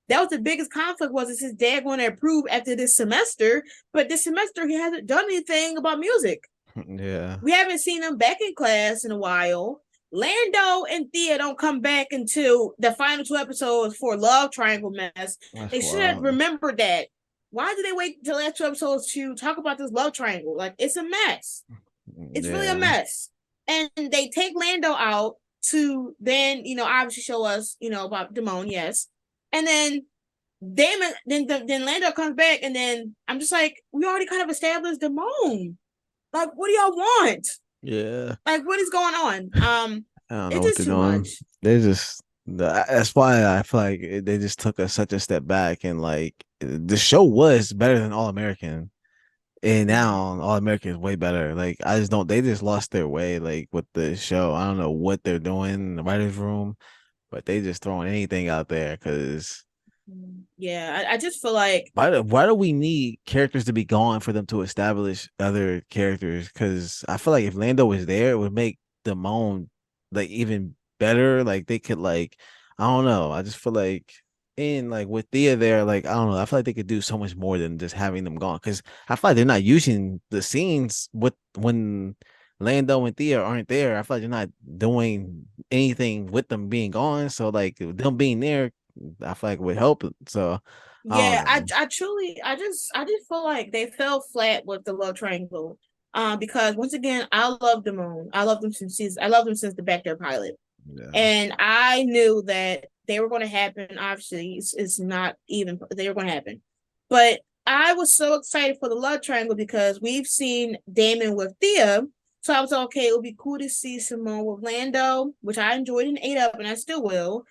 That was the biggest conflict. Was is his dad going to approve after this semester? But this semester he hasn't done anything about music. yeah. We haven't seen them back in class in a while. Lando and Thea don't come back until the final two episodes for Love Triangle Mess. That's They should have wild. remembered that. Why did they wait till the last two episodes to talk about this love triangle? Like it's a mess. It's really a Yeah, mess. And they take Lando out to then, obviously show us, about Damone, yes. And then Damon, then Lando comes back, and then I'm just like, we already kind of established Damone. Like, what do y'all want? yeah. Like, what is going on? I don't know It's what just they're too doing. much. They just that's why I feel like they just took such a step back and like the show was better than All American. And Mm-hmm. now All American is way better. Like I just don't. They just lost their way. Like with the show, I don't know what they're doing in the writers' room, but they just throwing anything out there because Yeah, I just feel like why do we need characters to be gone for them to establish other characters? Because I feel like if Lando was there, it would make Damone like even better. Like they could like I don't know. I just feel like in like with Thea there, like I don't know. I feel like they could do so much more than just having them gone. Because I feel like they're not using the scenes with when Lando and Thea aren't there. I feel like they're not doing anything with them being gone. So like them being there, I feel like would help. So. I don't yeah, know. I truly I just feel like they fell flat with the love triangle. Because once again, I love Damone. I love them since the Backyard pilot. Yeah. And I knew that they were going to happen. Obviously, it's not even they were going to happen, but I was so excited for the love triangle because we've seen Damon with Thea. So I was like, okay. It would be cool to see Simone with Lando, which I enjoyed and ate up, and I still will.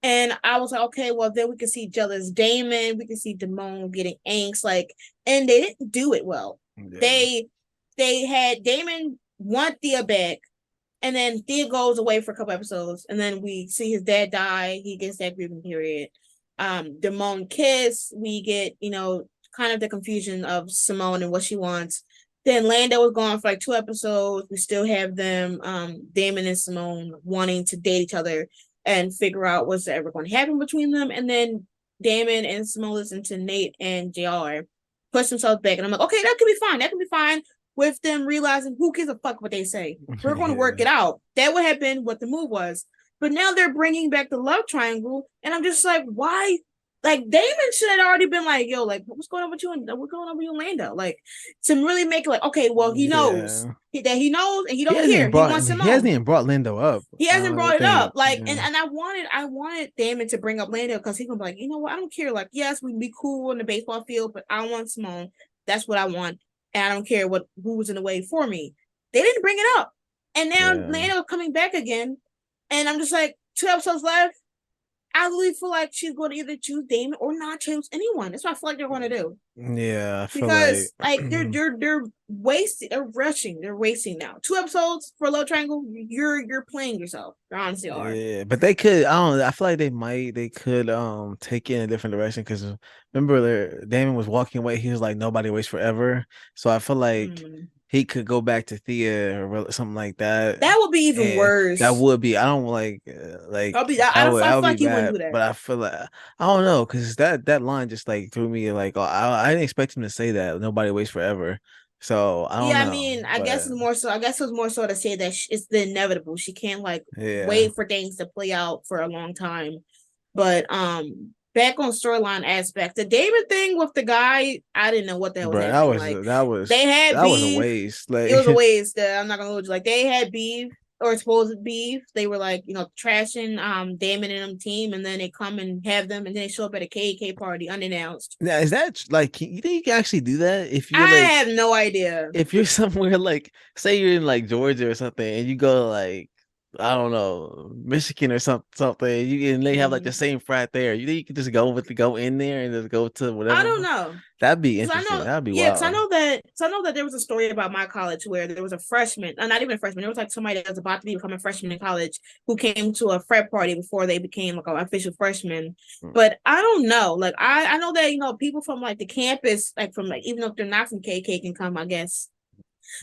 And I was like, okay, well then we can see jealous Damon, we can see Damone getting angst, like, and they didn't do it well. Yeah. They they had Damon want Thea back, and then Thea goes away for a couple episodes, and then we see his dad die. He gets that grieving period. Damone kiss. We get kind of the confusion of Simone and what she wants. Then Lando was gone for like 2 episodes. We still have them, Damon and Simone, wanting to date each other and figure out what's ever going to happen between them. And then Damon and Simone listen to Nate and JR push themselves back, and I'm like, okay, that could be fine. That could be fine with them realizing who gives a fuck what they say. We're going to work Yeah. it out. That would have been what the move was. But now they're bringing back the love triangle, and I'm just like, why? Like Damon should have already been like, yo, like what's going on with you and what's going on with you, Lando? Like to really make it like, okay, well he knows Yeah. that he knows, and he don't care. He wants He hasn't Simone. even brought Lindo up. He I hasn't don't brought it think. up. Like, and, Yeah. and I wanted Damon to bring up Lando because he's gonna be like, you know what, I don't care. Like, yes, we be cool in the baseball field, but I want Simone. That's what I want. And I don't care what who was in the way for me. They didn't bring it up. And now Yeah. Lando coming back again. And I'm just like, 2 episodes left. I really feel like she's going to either choose Damon or not choose anyone. That's what I feel like they're going to do. Yeah. I feel like Because like they're wasting, they're rushing, they're wasting now. 2 episodes for Love Triangle, you're playing yourself. You honestly are. yeah, but they could. I don't. I feel like they could take it in a different direction because remember Damon was walking away. He was like nobody waits forever. So I feel like Mm. he could go back to Thea or something like that, That would be even and that worse. would be. I don't like I don't. that I would feel be like he wouldn't bad. do that. But I feel like I don't know because that line just like threw me like I didn't expect him to say that nobody waits forever. So I don't Yeah, I know, mean, I guess but it's more so. I guess it was more so to say that it's the inevitable. She can't like yeah. wait for things to play out for a long time. But back on storyline aspect, the David thing with the guy, I didn't know what the hell was Bro, happening. Like they had that was a beef. waste. It was a Like, waste. I'm not gonna hold you. Like they had beef or supposed beef. They were like trashing Damon and them team, and then they come and have them, and then they show up at a KK party unannounced. now is that like you think you can actually do that if you're I like have no idea. if you're somewhere like say you're in like Georgia or something and you go to like I don't know Michigan or something and they have like the Mm. same frat there. You think you can just go in there and just go to I whatever? don't know. That'd be Because I interesting. know, That'd be yeah, because I wild. know that, because I know that there was a story about my college where there was a freshman, not even a freshman, there was like somebody that was about to become a freshman in college who came to a frat party before they became like an official freshman. Mm. But I don't know. Like I know that people from like the campus, like from like even if they're not from KK, can come, I guess.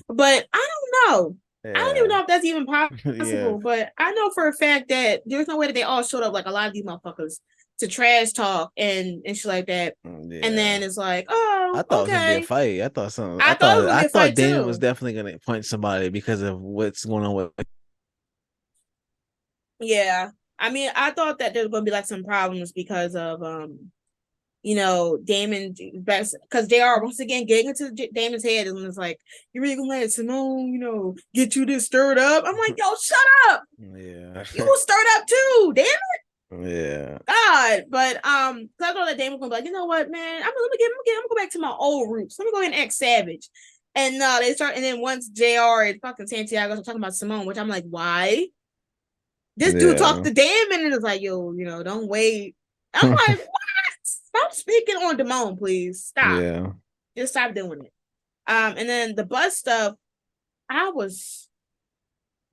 But I don't know. I don't even Yeah. know if that's even Yeah. possible. But I know for a fact that there's no way that they all showed up like a lot of these motherfuckers to trash talk and shit like that. And then Yeah. it's like, I oh, thought it was gonna be a okay. fight. I thought it was gonna I be a thought fight Damon was too. definitely gonna punch somebody because of what's going on with Yeah. I mean, I thought that there was gonna be like some problems because of Damon, because they are once again getting into Damon's head, and it's like, you really gonna let Simone, get you this stirred up? I'm like, yo, shut up! yeah. You will stirred up too, damn Yeah. God. But so I thought that Damon was gonna be like, you know what, man, I'm gonna go back to my old roots. Let me go ahead and act savage. And they start, and then once JR and fucking Santiago are talking about Simone, which I'm like, why? This dude talked Yeah. to Damon and it's like, yo, don't wait. I'm like, what? Stop speaking on Damone, please. Stop. Yeah. Just stop doing it. And then the bus stuff, I was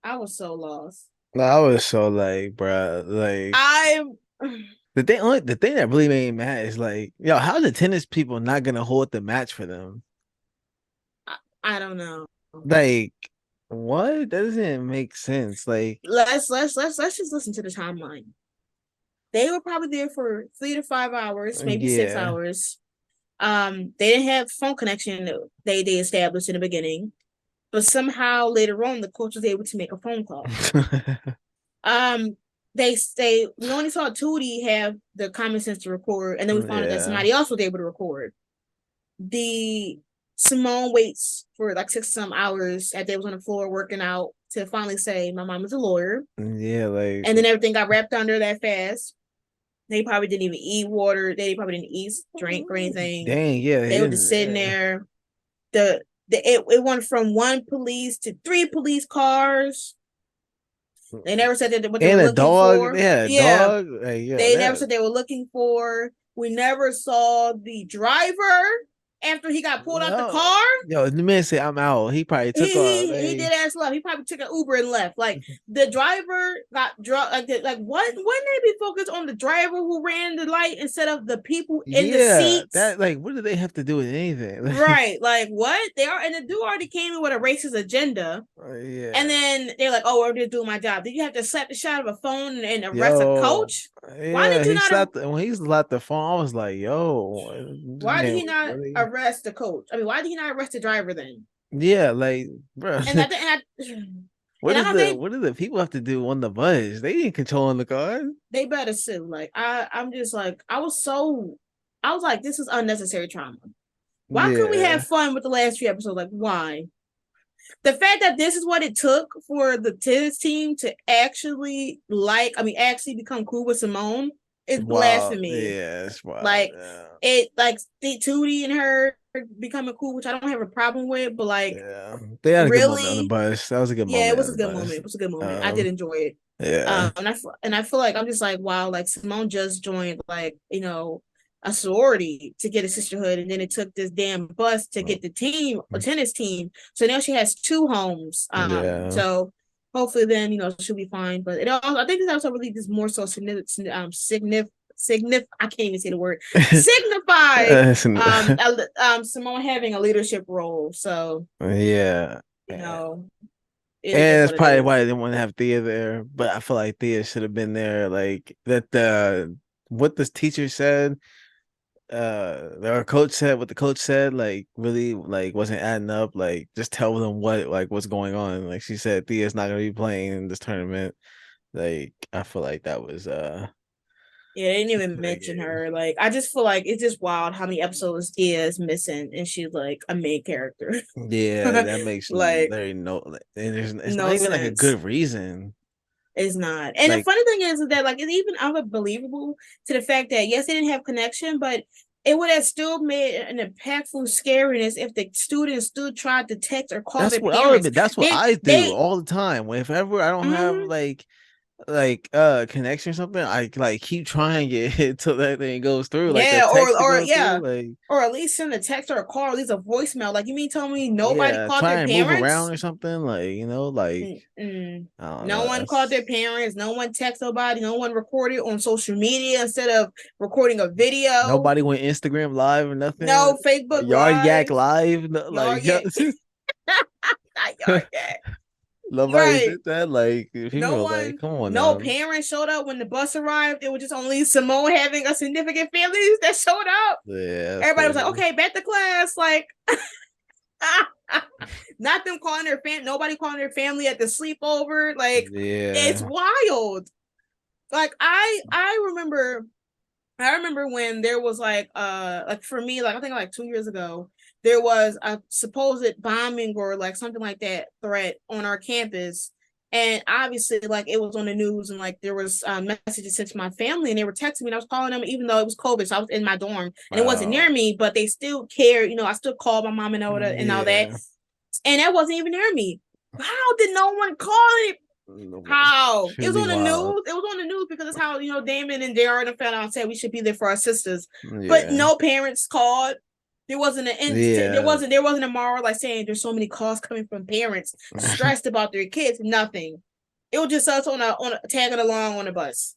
I was so lost. I was so like, bruh, like I the thing that really made me mad is like, yo, how the tennis people not gonna hold the match for them? I don't know. Like, what? That doesn't make sense. Like, Let's just listen to the timeline. They were probably there for 3 to 5 hours, maybe six yeah. hours. They didn't have phone connection. They established in the beginning, but somehow later on, the coach was able to make a phone call. Um, they we only saw Tootie have the common sense to record, and then we found out that Yeah. somebody else was able to record. The Simone waits for like six some hours after they was on the floor working out to finally say, "My mom is a lawyer," Yeah, like and then everything got wrapped under that fast. They probably didn't even eat water. They probably didn't eat, drink, or anything. dang, yeah, he They were just didn't. sitting there. It went from one police to three police cars. They never said that what they were And a looking dog. They for. had a Yeah, dog. Like, yeah, they never that said they were looking for. We never saw the driver after he got pulled out the no. car. Yo, the man said I'm out. He probably He took off. he did Like, ass left. He probably took an Uber and left. Like the driver got drunk. Like what? Wouldn't they be focused on the driver who ran the light instead of the people in the yeah, seats? that like what do they have to do with anything? Like, Right. Like what? They are and the dude already came in with a racist agenda. And yeah. then they're like, "Oh, we're just doing my job." Did you have to slap the shot of a phone and arrest a Yo, coach? Why yeah, did you he not? slapped when he slapped the phone. I was like, yo, this Why did man he was not really, arrest the coach? I mean, why did he not arrest the driver then? yeah, like, bro, And I think, and I don't think what do the people have to do on the bus? They ain't controlling the car. they better sue. Like I'm just like I was like, this is unnecessary trauma. Why couldn't we have Yeah, fun with the last few episodes? Like, why? The fact that this is what it took for the tennis team to actually become cool with Simone is wow, blasphemy. yeah, it's wild. Like Yeah, like Tootie and her becoming cool, which I don't have a problem with, but like yeah, they had a good moment on the really, bus. That was a good yeah, it moment was on a the good moment. bus. It was a good moment. I did Um, enjoy it. yeah, And I feel like I'm just like, wow, like Simone just joined like, a sorority to get a sisterhood, and then it took this damn bus to get the team, a tennis team. So now she has two homes. yeah. So hopefully then, she'll be fine. But I think it's also really just more so I can't even say the word signify Simone having a leadership role. So, Yeah. you know, it is And that's what it probably is. why they didn't want to have Thea there. But I feel like Thea should have been there. Like that the what the teacher said, our coach said, what the coach said, like really like wasn't adding up. Like just tell them what's going on. Like she said Thea's not gonna be playing in this tournament. Like I feel like that was Yeah, they didn't even mention negative. her. Like, I just feel like it's just wild how many episodes Dia is missing, and she's like a main character. Yeah, that makes Like, very no and it's not no even like a sense. good reason. It's not. And the Like funny thing is that like it's even unbelievable to the fact that yes, they didn't have connection, but it would have still made an impactful scariness if the students still tried to text or call their parents. that's what I do They all the time. Whenever I don't have mhm. like connection or something, I like keep trying it until that thing goes through, like the Yeah, text to or go through, yeah, like or at least send a text or a call, or at least a voicemail. Like you mean tell me nobody yeah, called try their and move around parents? or something, like like Mm-mm. I don't No know. one called their That's parents. No one texted nobody. No one recorded on social media instead of recording a video. nobody went Instagram live or nothing. No Facebook Yard Yak Live. live, no, Y'all, like yeah, not y'all, yeah. nobody Right. did that. Like people No are like, one, come on no now. parents showed up when the bus arrived. It was just only Simone having a significant family that showed up. Yeah, that's Everybody was like, crazy. okay, back to class. Like, not them calling their nobody calling their family at the sleepover. Like, it's Yeah. wild. Like I remember when there was like for me, like I think like 2 years ago, there was a supposed bombing or like something like that threat on our campus. And obviously, like it was on the news, and like there was messages sent to my family, and they were texting me. And I was calling them, even though it was COVID, so I was in my dorm, and it wasn't near Wow. me, but they still cared. I still called my mom and all that, Yeah. and that wasn't even near me. How did no one call it? How? It was Truly on the wild. news. It was on the news because it's how, Damon and JR and found out said we should be there for our sisters. But Yeah. no parents called. There wasn't an Yeah. there wasn't a moral like saying there's so many calls coming from parents stressed about their kids. Nothing. It was just us on a tagging along on a bus.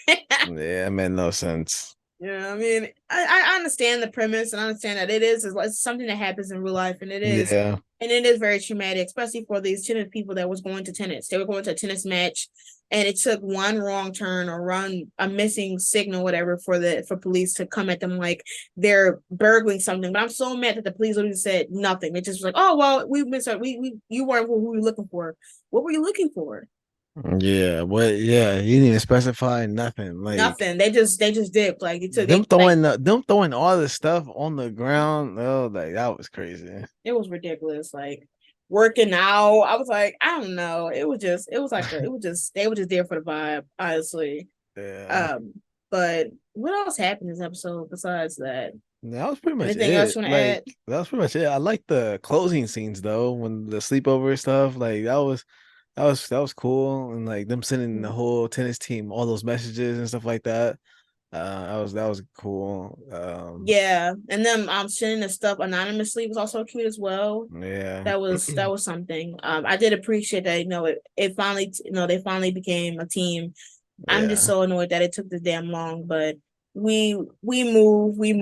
Yeah, it made no sense. Yeah, I mean, I understand the premise and I understand that it's something that happens in real life, Yeah. and it is very traumatic, especially for these tennis people that was going to tennis. They were going to a tennis match, and it took one wrong turn or run a missing signal, whatever, for police to come at them like they're burgling something. But I'm so mad that the police literally said nothing. They just was like, oh well, we missed our, we you weren't who we were looking for. What were you looking for? Yeah, what? Yeah, you didn't even specify nothing. Like Nothing. They just dipped. Like it took they like them throwing all the stuff on the ground. Oh, like that was crazy. it was ridiculous. Like working out, I was like, I don't know. It was just they were just there for the vibe, honestly. Yeah, Um, but what else happened in this episode besides that? that was pretty much Anything else it. you want to Like add? that was pretty much it. I like the closing scenes though, when the sleepover stuff. Like that was cool, and like them sending the whole tennis team all those messages and stuff like that. That was cool. Yeah, and then sending the stuff anonymously was also cute as well. Yeah, That was something. I did appreciate that. It finally, they finally became a team. I'm just yeah, so annoyed that it took this damn long, but we move, we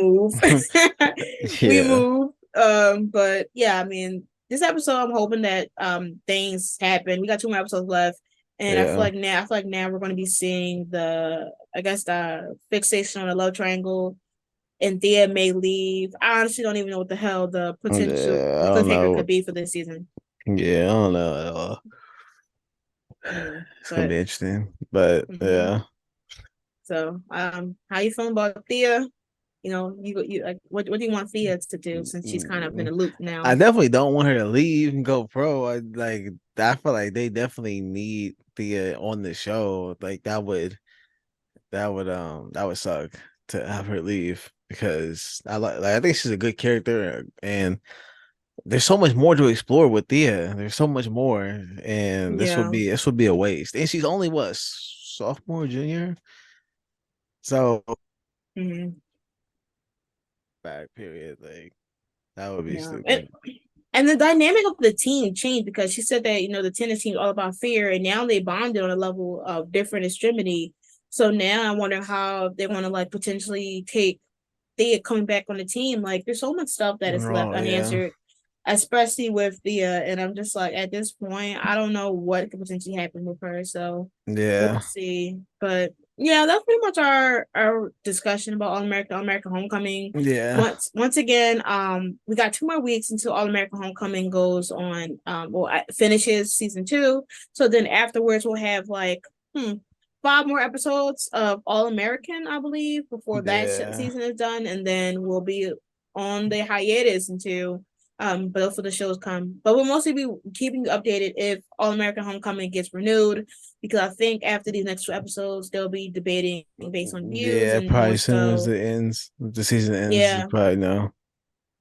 yeah, move. But yeah, I mean, this episode, I'm hoping that things happen. We got two more episodes left, and yeah. I feel like now we're going to be seeing I guess the fixation on the love triangle, and Thea may leave. I honestly don't even know what the hell Yeah, the I don't cliffhanger know. could be for this season. Yeah, I don't know at all. Mm, It's gonna but be interesting, but mhm. yeah. So, how you feeling about Thea? You like what do you want Thea to do since she's kind of in Mm, the loop I now? definitely don't want her to leave and go pro. I feel like they definitely need Thea on the show. Like that would suck to have her leave because I think she's a good character and there's so much more to explore with Thea. There's so much more, and this would Yeah. be this would be a waste. And she's only what, sophomore, junior, so Hmm. back period. Like that would be Yeah. stupid. And the dynamic of the team changed because she said that the tennis team is all about fear, and now they bonded on a level of different extremity. So now I wonder how they want to like potentially take Thea coming back on the team. Like there's so much stuff that is left Oh yeah, unanswered, especially with Thea. And I'm just like, at this point, I don't know what could potentially happen with her. So we'll yeah, see. But yeah, that's pretty much our discussion about All American Homecoming. yeah, Once again, we got 2 more weeks until All American Homecoming goes on. Finishes season 2. So then afterwards, we'll have like 5 more episodes of All American, I believe, before that yeah, season is done, and then we'll be on the hiatus until both of the shows come. But we'll mostly be keeping you updated if All American Homecoming gets renewed, because I think after these next 2 episodes, they'll be debating based on views yeah. and Probably more as soon as so. the season ends, you Yeah, probably know.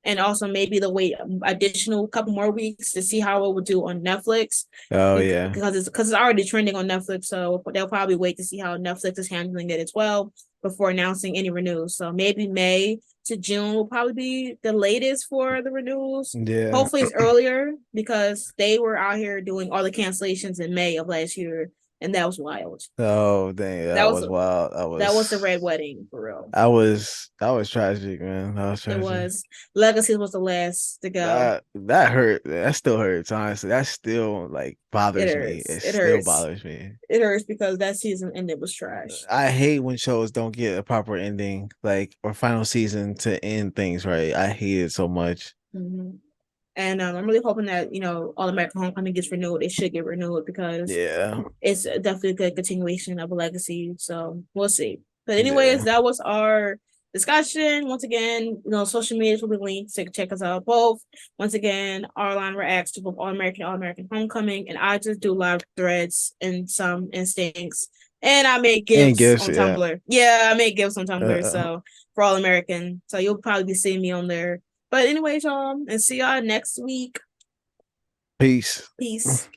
and also maybe they'll wait additional couple more weeks to see how it would do on Netflix, Oh yeah, because it's already trending on Netflix. So they'll probably wait to see how Netflix is handling it as well before announcing any renewals. So maybe May to June will probably be the latest for the renewals. yeah. Hopefully it's earlier because they were out here doing all the cancellations in May of last year, and that was wild. Oh dang, That that was was wild. that was the red wedding for real. That was tragic, man. That was It tragic. was. Legacy was the last to go. That hurt. That still hurts, honestly. That still like It bothers me. hurts. It It still hurts. bothers me. It hurts because that season ended was trash. I hate when shows don't get a proper ending, like or final season to end things right. I hate it so much. Mm-hmm. And I'm really hoping that All American Homecoming gets renewed. It should get renewed because Yeah. it's definitely a good continuation of a legacy. So we'll see. But anyways, Yeah. that was our discussion. Once again, social medias will be linked, so you can check us out both. Once again, our line reacts to both All American Homecoming, and I just do live threads and some instincts. And I make And gifts gifts, on yeah. Tumblr. Yeah, I make gifts on Tumblr. Uh, So for All American. So you'll probably be seeing me on there. But anyways, y'all, and see y'all next week. peace. Peace.